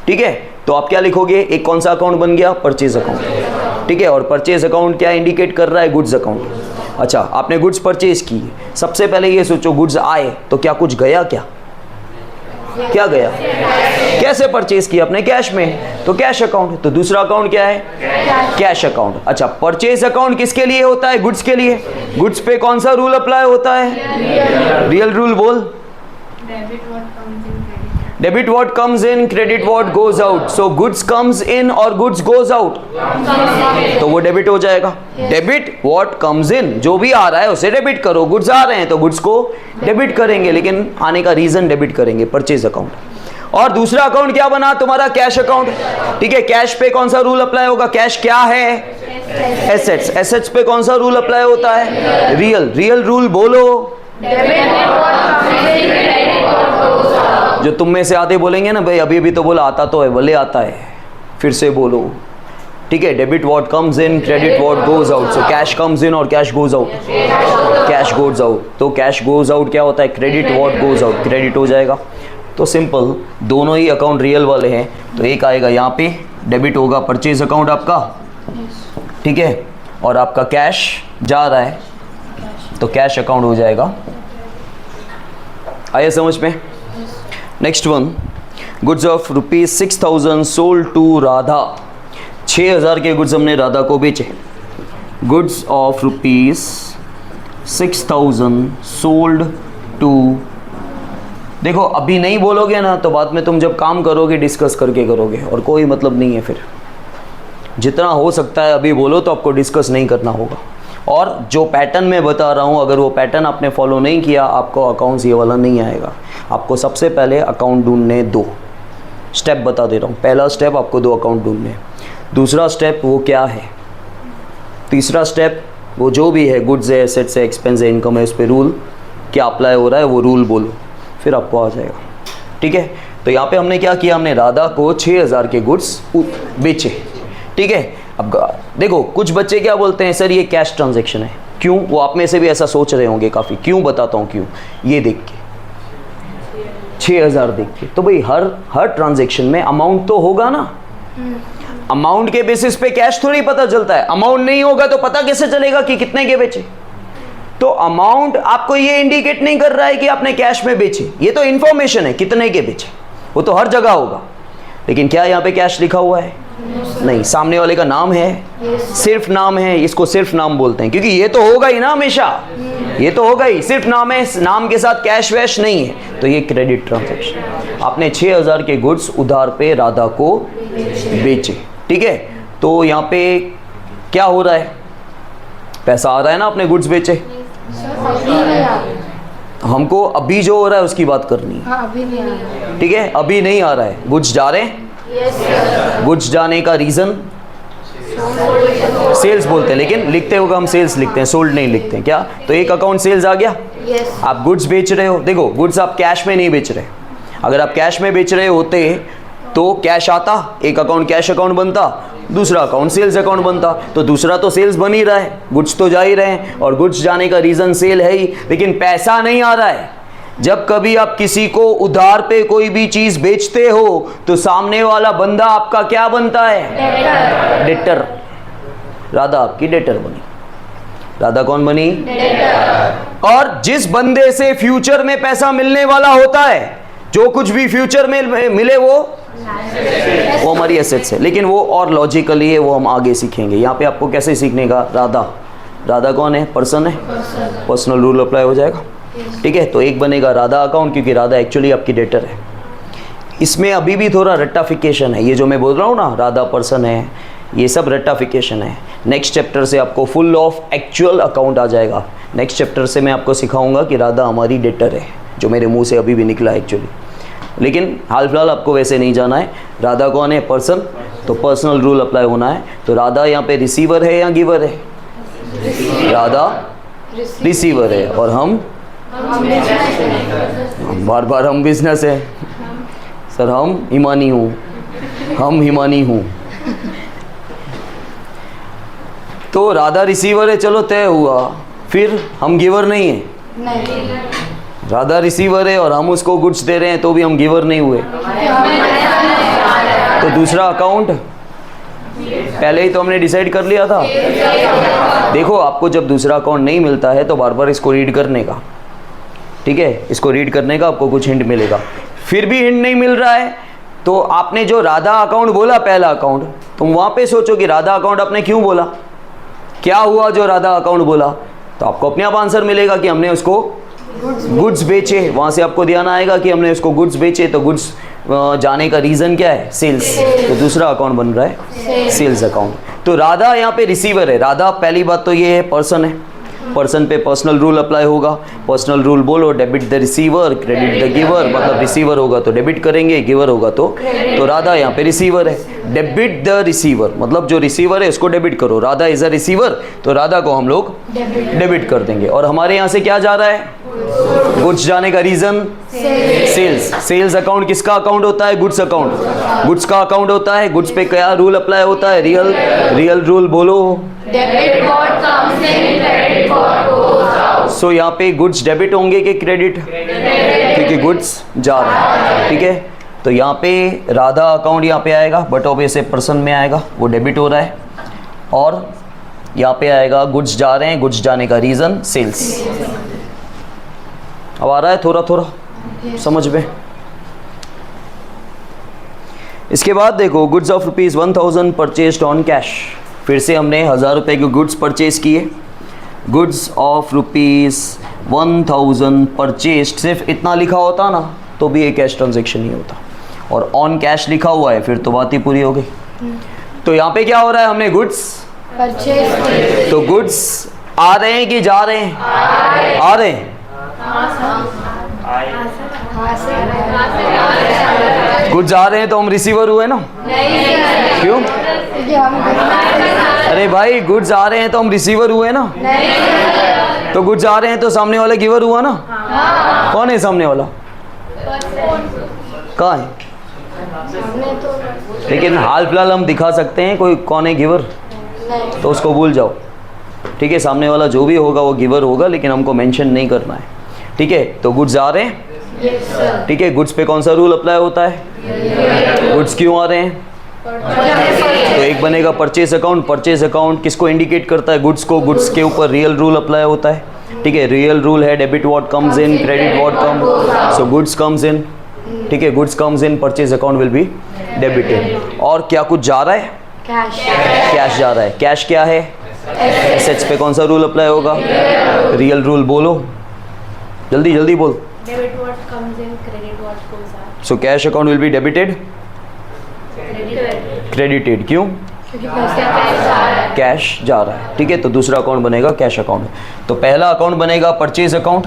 ठीक है। तो आप क्या लिखोगे? एक कौन सा अकाउंट बन गया? परचेज अकाउंट, ठीक है। और परचेज अकाउंट क्या इंडिकेट कर रहा है? Goods account. अच्छा, आपने गुड्स परचेज की, सबसे पहले ये सोचो गुड्स आए तो क्या कुछ गया? क्या गया? कैसे परचेज किया? अपने कैश में, तो कैश अकाउंट। तो दूसरा अकाउंट क्या है? Cash account. अच्छा, परचेज अकाउंट किसके लिए होता है? गुड्स के लिए। गुड्स पे कौन सा रूल अप्लाई होता है? रियल रूल बोल। Debit what comes in, credit what goes out. So goods comes in और गुड्स गोज आउट, तो वो डेबिट हो जाएगा। डेबिट व्हाट कम्स इन, जो भी आ रहा है उसे डेबिट करो। गुड्स आ रहे हैं तो गुड्स को डेबिट करेंगे, लेकिन आने का रीजन डेबिट करेंगे, परचेज अकाउंट। और दूसरा अकाउंट क्या बना तुम्हारा? कैश अकाउंट, ठीक है। कैश पे कौन सा रूल अप्लाई होगा? कैश क्या है? एसेट्स। एसेट्स पे कौन सा रूल अप्लाई होता है? रियल। रियल रूल बोलो। जो तुम में से आते बोलेंगे ना भाई अभी तो बोला आता तो है, भले आता है, फिर से बोलो, ठीक है। Debit what comes in, credit what goes out. So cash comes in और cash goes out, cash goes out. तो कैश गोज आउट क्या होता है? Credit what goes out, credit हो जाएगा। तो सिंपल, दोनों ही अकाउंट रियल वाले हैं, तो एक आएगा यहाँ पे डेबिट होगा परचेज अकाउंट आपका, ठीक है। और आपका कैश जा रहा है तो कैश अकाउंट हो जाएगा। आया समझ में? Next one, goods of ₹6000 sold to Radha. 6000 के गुड्स हमने राधा को बेचे। गुड्स ऑफ ₹6000 सोल्ड टू, देखो अभी नहीं बोलोगे ना तो बाद में तुम जब काम करोगे डिस्कस करके करोगे और कोई मतलब नहीं है। फिर जितना हो सकता है अभी बोलो, तो आपको डिस्कस नहीं करना होगा। और जो पैटर्न मैं बता रहा हूँ अगर वो पैटर्न आपने फॉलो नहीं किया आपको अकाउंट्स ये वाला नहीं आएगा। आपको सबसे पहले अकाउंट ढूंढने 2 स्टेप बता दे रहा हूँ। पहला स्टेप आपको 2 अकाउंट ढूंढने, दूसरा स्टेप वो क्या है, तीसरा स्टेप वो जो भी है, गुड्स है, एसेट्स है, एक्सपेंस है, इनकम है, उस पर रूल क्या अप्लाई हो रहा है वो रूल बोलो, फिर आपको आ जाएगा। ठीक है, तो यहाँ पे हमने क्या किया, हमने राधा को 6000 के गुड्स बेचे। ठीक है, अब देखो कुछ बच्चे क्या बोलते हैं, सर ये कैश ट्रांजैक्शन है। क्यों? वो आप में से भी ऐसा सोच रहे होंगे काफ़ी। क्यों बताता हूँ क्यों। ये देख के 6000 देख के, तो भाई हर ट्रांजैक्शन में अमाउंट तो होगा ना। अमाउंट के बेसिस पे कैश थोड़ी पता चलता है। अमाउंट नहीं होगा तो पता कैसे चलेगा कि कितने के बेचे। तो अमाउंट आपको ये इंडिकेट नहीं कर रहा है कि आपने कैश में बेचे, ये तो इंफॉर्मेशन है कितने के बेचे, वो तो हर जगह होगा। लेकिन क्या यहाँ पे कैश लिखा हुआ है? नहीं। सामने वाले का नाम है, सिर्फ नाम है, इसको सिर्फ नाम बोलते हैं, क्योंकि ये तो होगा ही ना हमेशा, ये तो होगा ही, सिर्फ नाम है, नाम के साथ कैश वैश नहीं है, तो ये क्रेडिट ट्रांजैक्शन। आपने 6000 के गुड्स उधार पे राधा को बेचे। ठीक है, तो यहाँ पे क्या हो रहा है, पैसा आ रहा है ना, आपने गुड्स बेचे। हमको अभी जो हो रहा है उसकी बात करनी है। हाँ, अभी नहीं आ रहा। ठीक है, अभी नहीं आ रहा है, गुड्स जा रहे हैं। गुड्स जाने का रीजन सेल्स बोलते हैं, लेकिन लिखते होगा हम सेल्स लिखते हैं, सोल्ड नहीं लिखते हैं क्या। तो एक अकाउंट सेल्स आ गया। आप गुड्स बेच रहे हो, देखो गुड्स आप कैश में नहीं बेच रहे। अगर आप कैश में बेच रहे होते तो कैश आता, एक अकाउंट कैश अकाउंट बनता, दूसरा अकाउंट सेल्स अकाउंट बनता। तो दूसरा तो सेल्स बन ही रहा है, गुड्स तो जा ही रहे हैं, और गुड्स जाने का रीजन सेल है ही, लेकिन पैसा नहीं आ रहा है। जब कभी आप किसी को उधार पे कोई भी चीज बेचते हो तो सामने वाला बंदा आपका क्या बनता है? डेटर। राधा आपकी डेटर बनी। राधा कौन बनी? डेटर। और जिस बंदे से फ्यूचर में पैसा मिलने वाला होता है, जो कुछ भी फ्यूचर में मिले वो हमारी एसेट्स है। लेकिन वो और लॉजिकली है, वो हम आगे सीखेंगे। यहाँ पे आपको कैसे सीखने का, राधा कौन है? पर्सन है, पर्सनल रूल अप्लाई हो जाएगा। ठीक है, तो एक बनेगा राधा अकाउंट, क्योंकि राधा एक्चुअली आपकी डेटर है। इसमें अभी भी थोड़ा रट्टाफिकेशन है, ये जो मैं बोल रहा हूँ ना, राधा पर्सन है, ये सब रट्टाफिकेशन है। नेक्स्ट चैप्टर से आपको फुल ऑफ एक्चुअल अकाउंट आ जाएगा। नेक्स्ट चैप्टर से मैं आपको सिखाऊंगा कि राधा हमारी डेटर है, जो मेरे मुंह से अभी भी निकला है एक्चुअली। लेकिन हाल फिलहाल आपको वैसे नहीं जाना है। राधा कौन है? पर्सन, तो पर्सनल रूल अप्लाई होना है। तो राधा यहाँ पे रिसीवर है या गिवर है? राधा रिसीवर है, और हम बार बार हम बिजनेस है। सर हम हिमानी हूँ, हम हिमानी हूँ। तो राधा रिसीवर है, चलो तय हुआ। फिर हम गिवर नहीं है। नहीं। राधा रिसीवर है और हम उसको गुड्स दे रहे हैं, तो भी हम गिवर नहीं हुए। तो दूसरा अकाउंट पहले ही तो हमने डिसाइड कर लिया था। देखो आपको जब दूसरा अकाउंट नहीं मिलता है तो बार बार इसको रीड करने का, ठीक है, इसको रीड करने का आपको कुछ हिंट मिलेगा। फिर भी हिंट नहीं मिल रहा है तो आपने जो राधा अकाउंट बोला, पहला अकाउंट, तुम वहाँ पे सोचो कि राधा अकाउंट आपने क्यों बोला, क्या हुआ जो राधा अकाउंट बोला, तो आपको अपने आप आंसर मिलेगा कि हमने उसको गुड्स बेचे। वहाँ से आपको ध्यान आएगा कि हमने उसको गुड्स बेचे, तो गुड्स जाने का रीज़न क्या है? सेल्स। तो दूसरा अकाउंट बन रहा है सेल्स अकाउंट। तो राधा यहाँ पे रिसीवर है। राधा पहली बात तो ये है पर्सन है, पर्सन पे पर्सनल रूल अप्लाई होगा। पर्सनल रूल बोलो, debit the receiver, credit the giver. मतलब रिसीवर होगा तो डेबिट करेंगे, गिवर होगा तो राधा यहाँ पे रिसीवर है। डेबिट द रिसीवर मतलब जो रिसीवर है उसको डेबिट करो। राधा इज अ रिसीवर, तो राधा को हम लोग डेबिट कर देंगे। और हमारे यहाँ से क्या जा रहा है? गुड्स जाने का रीजन सेल्स। सेल्स अकाउंट किसका अकाउंट होता है? Goods account. गुड्स का अकाउंट होता है। गुड्स पे क्या रूल अप्लाई होता है? रियल रूल बोलो। Debit what comes in, credit what goes out. So यहाँ पे गुड्स डेबिट होंगे कि क्रेडिट? क्योंकि गुड्स जा रहे हैं। ठीक है, तो यहाँ पे राधा अकाउंट यहाँ पे आएगा, बट ऑब्वियसली पर्सन में आएगा, वो डेबिट हो रहा है। और यहाँ पे आएगा गुड्स जा रहे हैं, गुड्स जाने का रीज़न सेल्स। अब आ रहा है थोड़ा थोड़ा समझ में। इसके बाद देखो goods of ₹1000 purchased on cash. फिर से हमने 1000 रुपये के गुड्स परचेज किए। गुड्स ऑफ ₹1000 परचेस्ड, सिर्फ इतना लिखा होता ना तो भी ये कैश ट्रांजेक्शन ही होता, और ऑन कैश लिखा हुआ है फिर तो बात ही पूरी हो गई। तो यहाँ पे क्या हो रहा है? हमने गुड्स परचेज। तो गुड्स आ रहे हैं कि जा रहे हैं? आ रहे हैं। गुड्स आ रहे हैं तो हम रिसीवर हुए ना? क्यों? क्योंकि हम अरे भाई गुड्स आ रहे हैं तो हम रिसीवर हुए ना, तो गुड्स आ रहे हैं तो सामने वाला गिवर हुआ ना। कौन है सामने वाला? कहाँ है? लेकिन हाल फिलहाल हम दिखा सकते हैं कोई कौन है गिवर, तो उसको भूल जाओ। ठीक है, सामने वाला जो भी होगा वो गिवर होगा, लेकिन हमको मेंशन नहीं करना है। ठीक है, तो गुड्स आ रहे हैं। ठीक है, गुड्स पे कौन सा रूल अप्लाई होता है? गुड्स क्यों आ रहे हैं? तो एक बनेगा परचेज अकाउंट। परचेज अकाउंट किसको इंडिकेट करता है? गुड्स को। गुड्स के ऊपर रियल रूल अप्लाई होता है। ठीक है, रियल रूल है debit what comes in, credit what come, so goods comes in. ठीक है, goods comes in, purchase account will be debited. और क्या कुछ जा रहा है? कैश जा रहा है। कैश क्या है? एसेट्स पे कौन सा रूल अप्लाई होगा? Real rule. बोलो जल्दी जल्दी बोल। Debit what comes in, credit what goes out. So cash account will be debited, credited. क्यों? कैश जा रहा है। ठीक है, तो दूसरा अकाउंट बनेगा कैश अकाउंट। तो पहला अकाउंट बनेगा परचेज अकाउंट।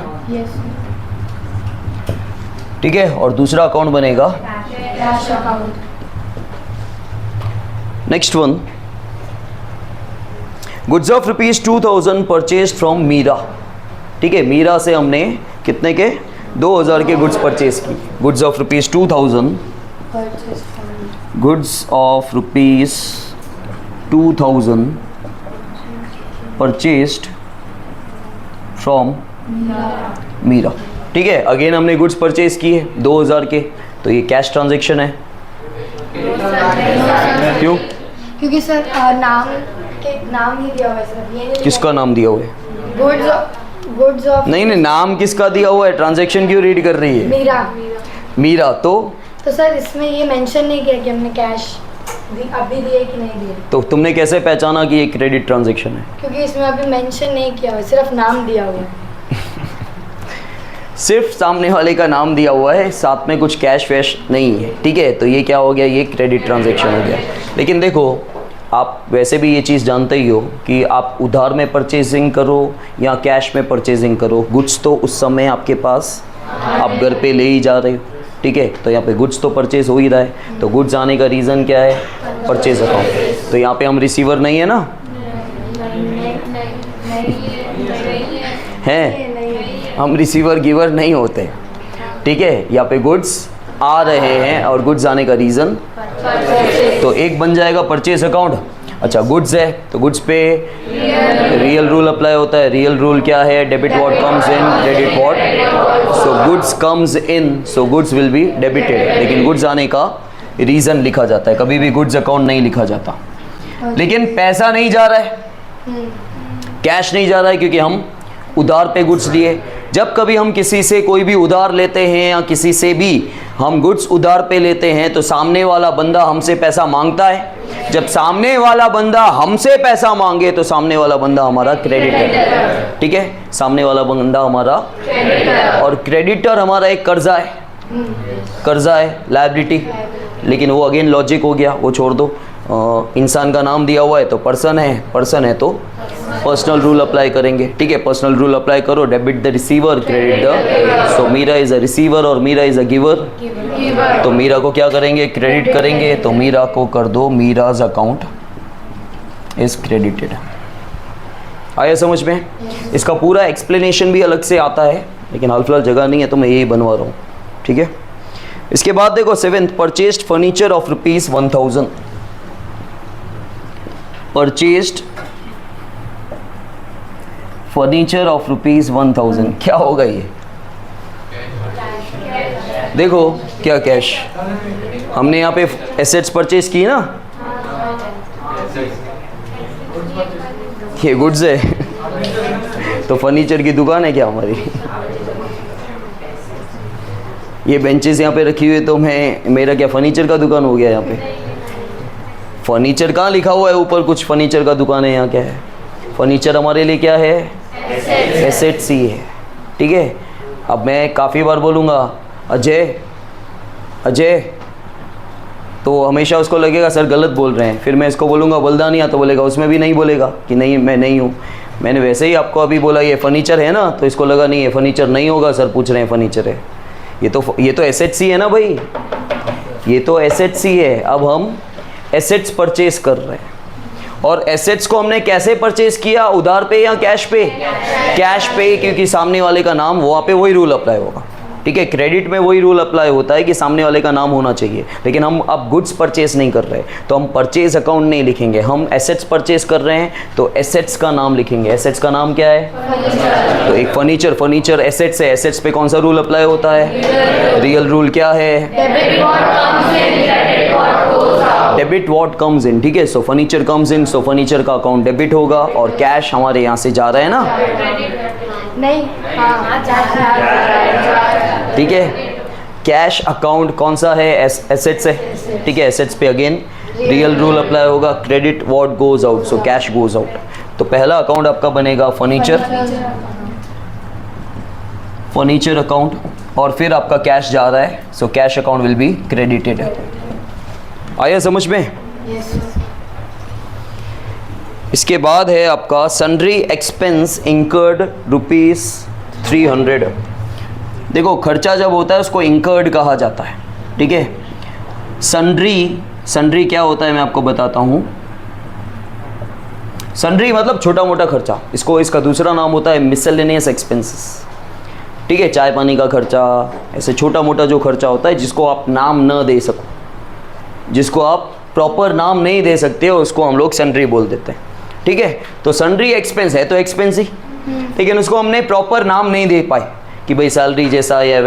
ठीक है, और दूसरा अकाउंट बनेगा cash account. Next one, goods of ₹2000 purchase from Meera. ठीक है, मीरा से हमने कितने के? 2000 के गुड्स परचेज की। Goods of ₹2000, goods of ₹2000 purchased from Meera. ठीक है, अगेन हमने गुड्स परचेज किए 2000 के, तो ये कैश ट्रांजैक्शन है। क्यों? क्योंकि सर नाम ही दिया हुआ है सर। ये नहीं किसका नाम दिया हुआ है? गुड्स ऑफ नहीं नहीं, नाम किसका दिया हुआ है? ट्रांजैक्शन क्यों रीड कर रही है? मीरा। मीरा। तो सर इसमें ये मेंशन नहीं किया कि हमने कैश अभी दिए कि नहीं दिए, तो तुमने कैसे पहचाना कि ये क्रेडिट ट्रांजैक्शन है? क्योंकि इसमें अभी मेंशन नहीं किया हुआ, सिर्फ नाम दिया हुआ है। सिर्फ सामने वाले का नाम दिया हुआ है, साथ में कुछ कैश वैश नहीं है। ठीक है, तो ये क्या हो गया? ये क्रेडिट ट्रांजैक्शन हो गया। लेकिन देखो, आप वैसे भी ये चीज़ जानते ही हो कि आप उधार में परचेजिंग करो या कैश में परचेजिंग करो, गुड्स तो उस समय आपके पास आप घर पे ले ही जा रहे हो। ठीक है, तो यहाँ पे गुड्स तो परचेज हो ही रहा है, तो गुड्स आने का रीज़न क्या है? Purchase account. तो यहाँ पे हम रिसीवर नहीं है ना? हैं, हम रिसीवर गिवर नहीं होते। ठीक है, यहाँ पे गुड्स आ रहे हैं और गुड्स आने का रीज़न, तो एक बन जाएगा परचेज अकाउंट। अच्छा, गुड्स है तो गुड्स पे रियल रूल अप्लाई होता है। रियल रूल क्या है? Debit what comes in, credit what, so goods comes in, so goods will be debited. लेकिन गुड्स आने का रीज़न लिखा जाता है, कभी भी गुड्स अकाउंट नहीं लिखा जाता। लेकिन पैसा नहीं जा रहा है, कैश नहीं जा रहा है, क्योंकि हम उधार पे गुड्स लिए। जब कभी हम किसी से कोई भी उधार लेते हैं या किसी से भी हम गुड्स उधार पे लेते हैं, तो सामने वाला बंदा हमसे पैसा मांगता है। जब सामने वाला बंदा हमसे पैसा मांगे तो सामने वाला बंदा हमारा क्रेडिटर। ठीक है, सामने वाला बंदा हमारा, और क्रेडिटर हमारा एक कर्जा है। कर्जा है, लायबिलिटी। लेकिन वो अगेन लॉजिक हो गया, वो छोड़ दो। इंसान का नाम दिया हुआ है तो पर्सन है, पर्सन है तो पर्सनल रूल अप्लाई करेंगे। ठीक है, पर्सनल रूल अप्लाई करो। Debit the receiver, credit the, so Meera is a receiver और मीरा इज अ गिवर। तो मीरा को क्या करेंगे? क्रेडिट करेंगे। तो मीरा को कर दो, मीराज अकाउंट इज क्रेडिटेड। आया समझ में? इसका पूरा एक्सप्लेनेशन भी अलग से आता है, लेकिन हाल फिलहाल जगह नहीं है तो मैं यही बनवा रहा हूँ। ठीक है, इसके बाद देखो 7th, purchased furniture of ₹1000। Purchased furniture of ₹1000, क्या होगा ये? देखो क्या कैश, हमने यहाँ पे एसेट्स परचेज की ना, ये गुड्स है तो फर्नीचर की दुकान है क्या हमारी? ये बेंचेस यहाँ पे रखी हुई है तो मेरा क्या फर्नीचर का दुकान हो गया? यहाँ पे फर्नीचर कहाँ लिखा हुआ है ऊपर? कुछ फर्नीचर का दुकान है, यहाँ क्या है? फर्नीचर हमारे लिए क्या है? एसेट्स ही है। ठीक है, अब मैं काफ़ी बार बोलूँगा अजय अजय, तो हमेशा उसको लगेगा सर गलत बोल रहे हैं। फिर मैं इसको बोलूँगा बलदानिया, तो बोलेगा, उसमें भी नहीं बोलेगा कि नहीं मैं नहीं हूँ। मैंने वैसे ही आपको अभी बोला ये फर्नीचर है ना, तो इसको लगा नहीं ये फर्नीचर नहीं होगा, सर पूछ रहे हैं फर्नीचर है। ये तो एसेट्स ही है ना भाई, ये तो एसेट्स ही है। अब हम एसेट्स परचेज कर रहे हैं और एसेट्स को हमने कैसे परचेज किया, उधार पे या कैश पे? कैश पे, क्योंकि सामने वाले का नाम, वहाँ पे वही रूल अप्लाई होगा। ठीक है, क्रेडिट में वही रूल अप्लाई होता है कि सामने वाले का नाम होना चाहिए, लेकिन हम अब गुड्स परचेज नहीं कर रहे, तो हम परचेज अकाउंट नहीं लिखेंगे, हम एसेट्स परचेज कर रहे हैं तो एसेट्स का नाम लिखेंगे। एसेट्स का नाम क्या है? तो एक फर्नीचर एसेट्स है, एसेट्स पे कौन सा रूल अप्लाई होता है? रियल रूल क्या है? Debit what comes in. ठीक है, so furniture comes in, so furniture का अकाउंट डेबिट होगा, और कैश हमारे यहाँ से जा रहा है ना, नहीं, हाँ ठीक है। कैश अकाउंट कौन सा है? एसेट्स है। ठीक है, एसेट्स पे अगेन रियल रूल अप्लाई होगा, credit what goes out, so cash goes out. तो पहला अकाउंट आपका बनेगा फर्नीचर अकाउंट, और फिर आपका कैश जा रहा है, सो cash account will be credited. आया समझ में? इसके बाद है आपका सन्ड्री एक्सपेंस इंकर्ड ₹300। देखो, खर्चा जब होता है उसको इंकर्ड कहा जाता है। ठीक है, सन्ड्री क्या होता है मैं आपको बताता हूँ। सन्ड्री मतलब छोटा मोटा खर्चा, इसका दूसरा नाम होता है मिसलेनियस एक्सपेंसेस। ठीक है, चाय पानी का खर्चा, ऐसे छोटा मोटा जो खर्चा होता है जिसको आप नाम न दे सको, जिसको आप प्रॉपर नाम नहीं दे सकते हो, उसको हम लोग सन्ड्री बोल देते हैं। ठीक है, तो सन्ड्री एक्सपेंस है तो एक्सपेंस ही, लेकिन उसको हमने प्रॉपर नाम नहीं दे पाए कि भाई सैलरी जैसा या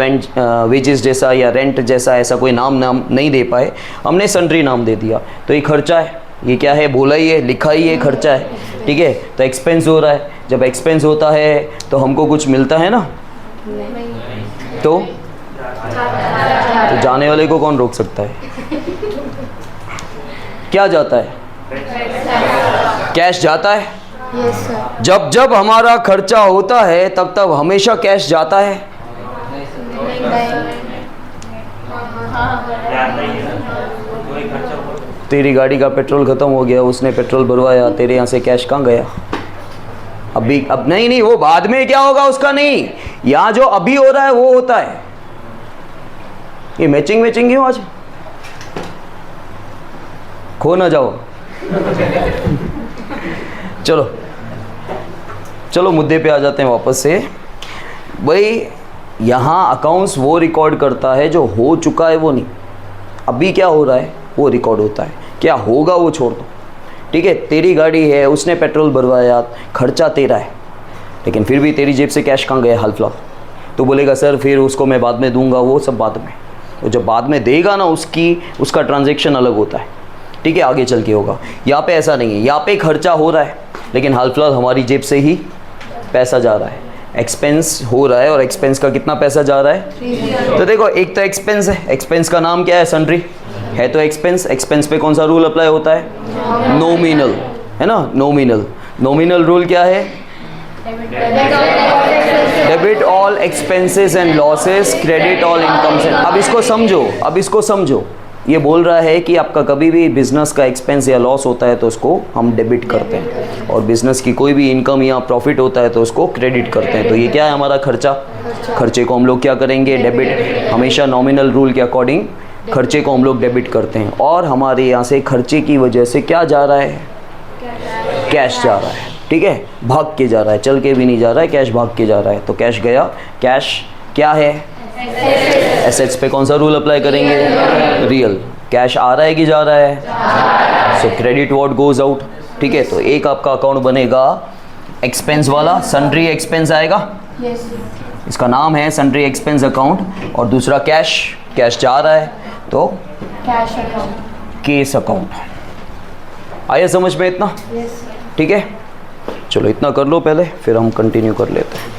वेजेस जैसा या रेंट जैसा, ऐसा कोई नाम नहीं दे पाए, हमने सन्ड्री नाम दे दिया। तो ये खर्चा है, ये क्या है? बोला ही है, लिखा ही है, खर्चा है। ठीक है, तो एक्सपेंस हो रहा है। जब एक्सपेंस होता है तो हमको कुछ मिलता है ना, तो जाने वाले को कौन रोक सकता है? क्या जाता है? कैश जाता है। Yes sir. जब जब हमारा खर्चा होता है तब तब हमेशा कैश जाता है। तेरी गाड़ी का पेट्रोल खत्म हो गया, उसने पेट्रोल भरवाया, तेरे यहाँ से कैश कहाँ गया? अब नहीं, वो बाद में क्या होगा उसका नहीं, यहाँ जो अभी हो रहा है वो होता है। ये मैचिंग क्यों आज? खो ना जाओ। चलो मुद्दे पे आ जाते हैं वापस से। भाई यहाँ अकाउंट्स वो रिकॉर्ड करता है जो हो चुका है, वो नहीं। अभी क्या हो रहा है वो रिकॉर्ड होता है, क्या होगा वो छोड़ दो। ठीक है, तेरी गाड़ी है, उसने पेट्रोल भरवाया, खर्चा तेरा है, लेकिन फिर भी तेरी जेब से कैश कहाँ गया हाल फिलहाल? तो बोलेगा सर फिर उसको मैं बाद में दूंगा, वो सब बाद में। तो जब बाद में देगा ना, उसका ट्रांजैक्शन अलग होता है। ठीक है, आगे चल के होगा। यहाँ पे ऐसा नहीं है, यहाँ पे खर्चा हो रहा है लेकिन हाल फिलहाल हमारी जेब से ही पैसा जा रहा है, एक्सपेंस हो रहा है। और एक्सपेंस का कितना पैसा जा रहा है? तो देखो, एक तो एक्सपेंस है, एक्सपेंस का नाम क्या है? सन्ड्री है तो एक्सपेंस पे कौन सा रूल अप्लाई होता है? नॉमिनल, है ना, नॉमिनल रूल क्या है? Debit all expenses and losses, credit all incomes and. अब इसको समझो। ये बोल रहा है कि आपका कभी भी बिजनेस का एक्सपेंस या लॉस होता है तो उसको हम डेबिट करते हैं, और बिजनेस की कोई भी इनकम या प्रॉफिट होता है तो उसको क्रेडिट करते हैं। तो ये क्या है? हमारा खर्चा। खर्चे को हम लोग क्या करेंगे? डेबिट। हमेशा नॉमिनल रूल के अकॉर्डिंग खर्चे को हम लोग डेबिट करते हैं। और हमारे यहाँ से खर्चे की वजह से क्या जा रहा है? कैश जा रहा है। ठीक है, भाग के जा रहा है, चल के भी नहीं जा रहा है, कैश भाग के जा रहा है। तो कैश गया। कैश क्या है? एसेट्स पे कौन सा रूल अप्लाई करेंगे? रियल। कैश आ रहा है कि जा रहा है? सो क्रेडिट व्हाट गोज आउट। ठीक है, तो एक आपका अकाउंट बनेगा एक्सपेंस वाला, सन्ड्री एक्सपेंस आएगा, इसका नाम है सन्ड्री एक्सपेंस अकाउंट। और दूसरा कैश जा रहा है तो कैश अकाउंट, केस अकाउंट। आया समझ में इतना? ठीक है, चलो इतना कर लो पहले, फिर हम कंटिन्यू कर लेते हैं।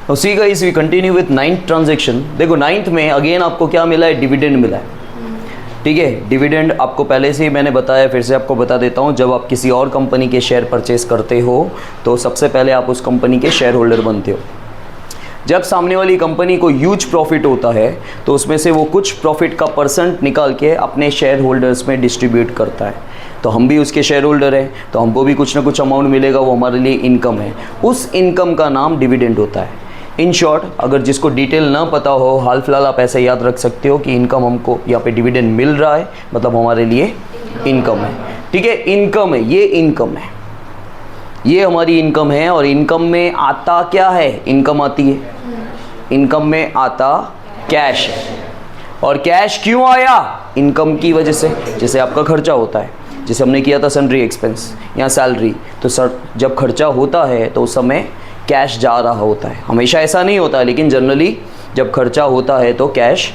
तो see guys, we continue with 9th transaction. देखो 9th में अगेन आपको क्या मिला है? डिविडेंड मिला है। ठीक है, डिविडेंड आपको पहले से ही मैंने बताया, फिर से आपको बता देता हूँ। जब आप किसी और कंपनी के शेयर परचेस करते हो तो सबसे पहले आप उस कंपनी के शेयर होल्डर बनते हो। जब सामने वाली कंपनी को ह्यूज प्रॉफिट होता है तो उसमें से वो कुछ प्रॉफिट का परसेंट निकाल के अपने शेयर होल्डर्स में डिस्ट्रीब्यूट करता है। तो हम भी उसके शेयर होल्डर हैं, तो हमको भी कुछ ना कुछ अमाउंट मिलेगा, वो हमारे लिए इनकम है। उस इनकम का नाम डिविडेंड होता है। इन शॉर्ट, अगर जिसको डिटेल ना पता हो, हाल फिलहाल आप ऐसे याद रख सकते हो कि इनकम हमको यहाँ पे डिविडेंड मिल रहा है, मतलब हमारे लिए इनकम है। ठीक है, इनकम है, ये इनकम है, ये हमारी इनकम है। और इनकम में आता क्या है, इनकम आती है, इनकम में आता कैश है। और कैश क्यों आया, इनकम की वजह से। जैसे आपका खर्चा होता है, जैसे हमने किया था सन्ड्री एक्सपेंस या सैलरी, तो सर जब खर्चा होता है तो उस समय कैश जा रहा होता है। हमेशा ऐसा नहीं होता है, लेकिन जनरली जब खर्चा होता है तो कैश,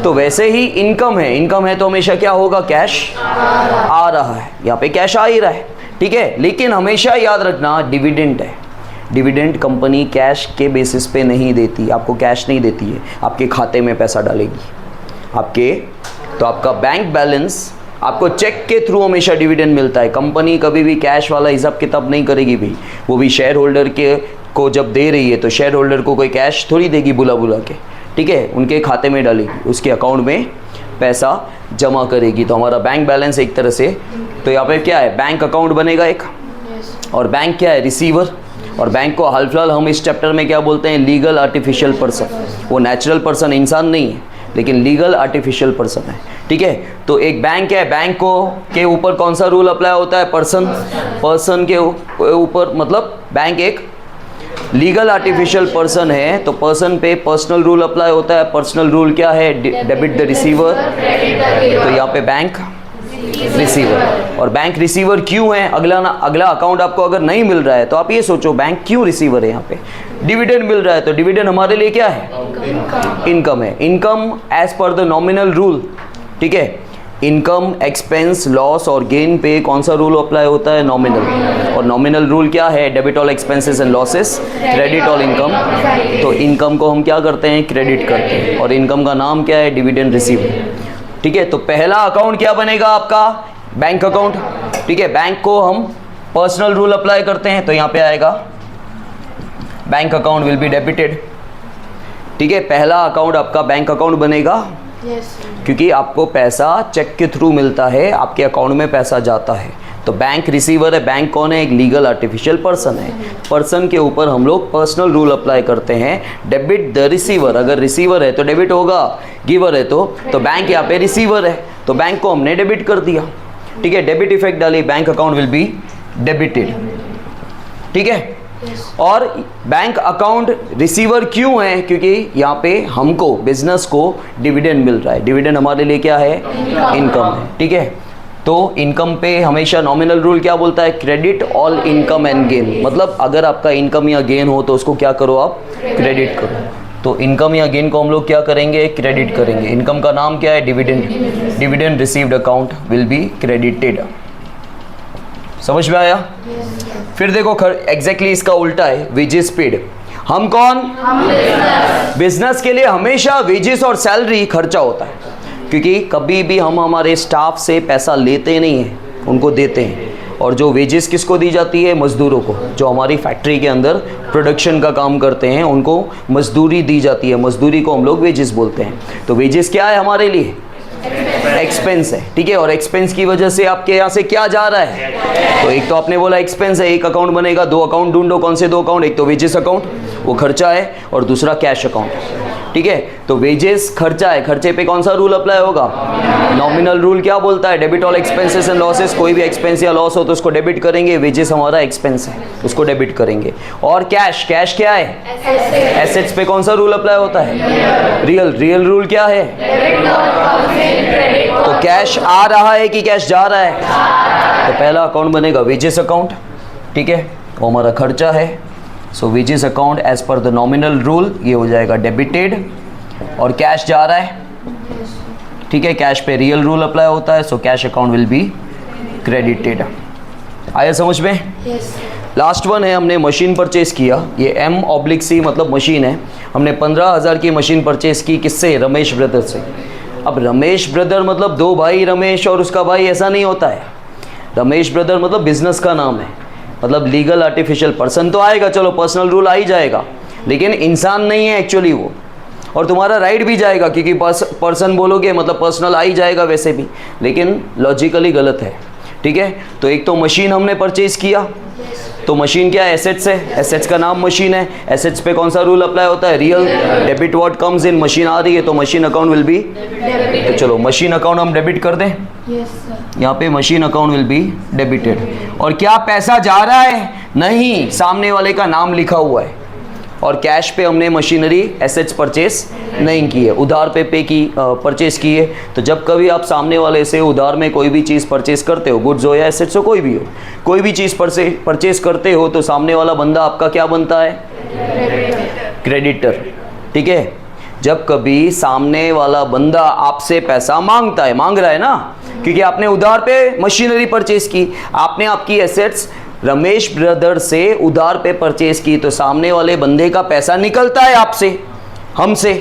तो वैसे ही इनकम है, इनकम है तो हमेशा क्या होगा, कैश आ रहा है, यहाँ पे कैश आ ही रहा है, ठीक है। लेकिन हमेशा याद रखना, डिविडेंड है, डिविडेंड कंपनी कैश के बेसिस पे नहीं देती, आपको कैश नहीं देती है, आपके खाते में पैसा डालेगी आपके। तो आपका बैंक बैलेंस, आपको चेक के थ्रू हमेशा डिविडेंड मिलता है। कंपनी कभी भी कैश वाला हिसाब किताब नहीं करेगी भाई, वो भी शेयर होल्डर के को जब दे रही है तो शेयर होल्डर को कोई कैश थोड़ी देगी बुला बुला के, ठीक है, उनके खाते में डालेगी, उसके अकाउंट में पैसा जमा करेगी। तो हमारा बैंक बैलेंस एक तरह से, तो यहाँ पे क्या है, बैंक अकाउंट बनेगा एक, और बैंक क्या है, रिसीवर। और बैंक को हाल फिलहाल हम इस चैप्टर में क्या बोलते हैं, लीगल आर्टिफिशियल पर्सन। वो नेचुरल पर्सन इंसान नहीं है, लेकिन लीगल आर्टिफिशियल पर्सन है, ठीक है। तो एक बैंक है, बैंक को के ऊपर कौन सा रूल अप्लाई होता है, पर्सन, पर्सन के ऊपर, मतलब बैंक एक लीगल आर्टिफिशियल पर्सन है, तो पर्सन पे पर्सनल रूल अप्लाई होता है। पर्सनल रूल क्या है, डेबिट द रिसीवर, तो यहाँ पे बैंक रिसीवर। और बैंक रिसीवर क्यों है, अगला अकाउंट आपको अगर नहीं मिल रहा है तो आप ये सोचो बैंक क्यों रिसीवर है, यहाँ पे डिविडेंड मिल रहा है, तो डिविडेंड हमारे लिए क्या है, इनकम है। Income as per the nominal rule, ठीक है, इनकम, एक्सपेंस, लॉस और गेन पे कौन सा रूल अप्लाई होता है, नॉमिनल। और नॉमिनल रूल क्या है, debit all expenses and losses, credit all income. तो इनकम को हम क्या करते हैं, क्रेडिट करते हैं, और इनकम का नाम क्या है, डिविडेंड रिसीव, ठीक है। तो पहला अकाउंट क्या बनेगा आपका, बैंक अकाउंट, ठीक है। बैंक को हम पर्सनल रूल अप्लाई करते हैं, तो यहाँ पे आएगा bank account will be debited, ठीक है। पहला अकाउंट आपका बैंक अकाउंट बनेगा, क्योंकि आपको पैसा चेक के थ्रू मिलता है, आपके अकाउंट में पैसा जाता है। तो बैंक रिसीवर है, बैंक कौन है, एक लीगल आर्टिफिशियल पर्सन है। पर्सन के ऊपर हम लोग पर्सनल रूल अप्लाई करते हैं, डेबिट द रिसीवर। अगर रिसीवर है तो डेबिट होगा, गिवर है तो बैंक यहाँ पे रिसीवर है, तो बैंक को हमने डेबिट कर दिया, ठीक है। डेबिट इफेक्ट डाली, bank account will be debited, ठीक है। और बैंक अकाउंट रिसीवर क्यों है, क्योंकि यहाँ पे हमको, बिजनेस को डिविडेंड मिल रहा है। डिविडेंड हमारे लिए क्या है, इनकम है, ठीक है। तो इनकम पे हमेशा नॉमिनल रूल क्या बोलता है, credit all income and gain. मतलब अगर आपका इनकम या गेन हो तो उसको क्या करो, आप क्रेडिट करो। तो इनकम या गेन को हम लोग क्या करेंगे, क्रेडिट करेंगे। इनकम का नाम क्या है, dividend. Dividend received account will be credited. समझ में आया? फिर देखो एग्जैक्टली इसका उल्टा है, वेजेस पेड। हम कौन, बिजनेस के लिए हमेशा वेजेस और सैलरी खर्चा होता है, क्योंकि कभी भी हम हमारे स्टाफ से पैसा लेते नहीं हैं, उनको देते हैं। और जो वेजेस किसको दी जाती है, मजदूरों को, जो हमारी फैक्ट्री के अंदर प्रोडक्शन का काम करते हैं, उनको मजदूरी दी जाती है। मजदूरी को हम लोग वेजेस बोलते हैं। तो वेजेस क्या है हमारे लिए, एक्सपेंस है, ठीक है। और एक्सपेंस की वजह से आपके यहाँ से क्या जा रहा है, तो एक तो आपने बोला एक्सपेंस है, एक अकाउंट बनेगा, दो अकाउंट ढूंढो, कौन से दो अकाउंट, एक तो वेजेस अकाउंट, वो खर्चा है, और दूसरा कैश अकाउंट, ठीक है। तो वेजेस खर्चा है, खर्चे पे कौन सा रूल अप्लाई होगा, नॉमिनल रूल क्या बोलता है, debit all expenses and losses. कोई भी एक्सपेंस या लॉस हो तो उसको डेबिट करेंगे, वेजेस हमारा एक्सपेंस है, उसको डेबिट करेंगे। और कैश, कैश क्या है, एसेट्स पे कौन सा रूल अप्लाई होता है, रियल रूल क्या है, तो कैश आ रहा है कि कैश जा रहा है, तो पहला अकाउंट बनेगा वेजेस अकाउंट, ठीक है, वो हमारा खर्चा है। So wages account as per the nominal rule ये हो जाएगा डेबिटेड, और कैश जा रहा है, ठीक है, कैश पे रियल रूल अप्लाई होता है, सो cash account will be credited. आया समझ में? लास्ट वन है, हमने मशीन परचेज किया, ये M/C मतलब मशीन है। हमने 15,000 की मशीन परचेज की, किससे, रमेश ब्रदर से। अब रमेश ब्रदर मतलब दो भाई रमेश और उसका भाई, ऐसा नहीं होता है। रमेश ब्रदर मतलब बिजनेस का नाम है, मतलब लीगल आर्टिफिशियल पर्सन तो आएगा, चलो पर्सनल रूल आ ही जाएगा, लेकिन इंसान नहीं है एक्चुअली वो। और तुम्हारा राइट भी जाएगा, क्योंकि पर्सन बोलोगे मतलब पर्सनल आ ही जाएगा वैसे भी, लेकिन लॉजिकली गलत है, ठीक है। तो एक तो मशीन हमने परचेज किया, तो मशीन क्या है? एसेट्स है, एसेट्स का नाम मशीन है। एसेट्स पे कौन सा रूल अप्लाई होता है? Real. Debit what comes in, machine आ रही है तो मशीन अकाउंट विल बी, तो चलो मशीन अकाउंट हम डेबिट कर दें। Yes sir. यहाँ पे machine account will be debited. और क्या पैसा जा रहा है? नहीं, सामने वाले का नाम लिखा हुआ है। और कैश पे हमने मशीनरी एसेट्स परचेस नहीं की है, उधार पे परचेस की है। तो जब कभी आप सामने वाले से उधार में कोई भी चीज़ परचेस करते हो, गुड्स हो या एसेट्स हो, कोई भी हो, कोई भी चीज़ परचेस करते हो तो सामने वाला बंदा आपका क्या बनता है? क्रेडिटर। ठीक है। जब कभी सामने वाला बंदा आपसे पैसा मांगता है, मांग रहा है ना, क्योंकि आपने उधार पे मशीनरी परचेस की, आपने आपकी एसेट्स रमेश ब्रदर से उधार पे परचेस की, तो सामने वाले बंदे का पैसा निकलता है आपसे, हमसे।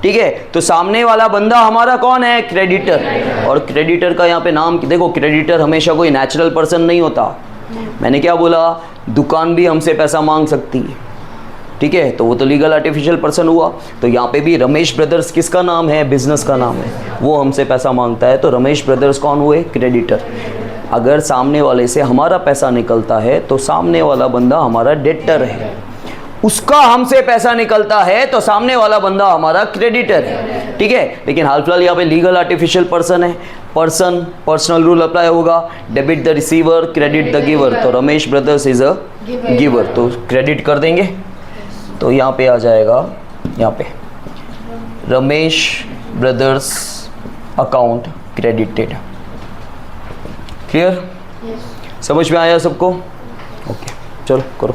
ठीक है। तो सामने वाला बंदा हमारा कौन है? क्रेडिटर। और क्रेडिटर का यहाँ पे नाम देखो, क्रेडिटर हमेशा कोई नेचुरल पर्सन नहीं होता। मैंने क्या बोला? दुकान भी हमसे पैसा मांग सकती है। ठीक है, तो वो तो लीगल आर्टिफिशियल पर्सन हुआ। तो यहाँ पे भी रमेश ब्रदर्स किसका नाम है? बिजनेस का नाम है। वो हमसे पैसा मांगता है, तो रमेश ब्रदर्स कौन हुए? क्रेडिटर। अगर सामने वाले से हमारा पैसा निकलता है तो सामने वाला बंदा हमारा डेटर है, उसका हमसे पैसा निकलता है तो सामने वाला बंदा हमारा क्रेडिटर है। ठीक है। लेकिन हाल फिलहाल यहाँ पे लीगल आर्टिफिशियल पर्सन है, पर्सनल रूल अप्लाई होगा, debit the receiver, credit the giver. तो Ramesh brothers is a giver, तो क्रेडिट कर देंगे। तो यहाँ पे आ जाएगा, यहाँ पे Ramesh brothers account credited. Clear? समझ में आया सबको? ओके, चलो करो।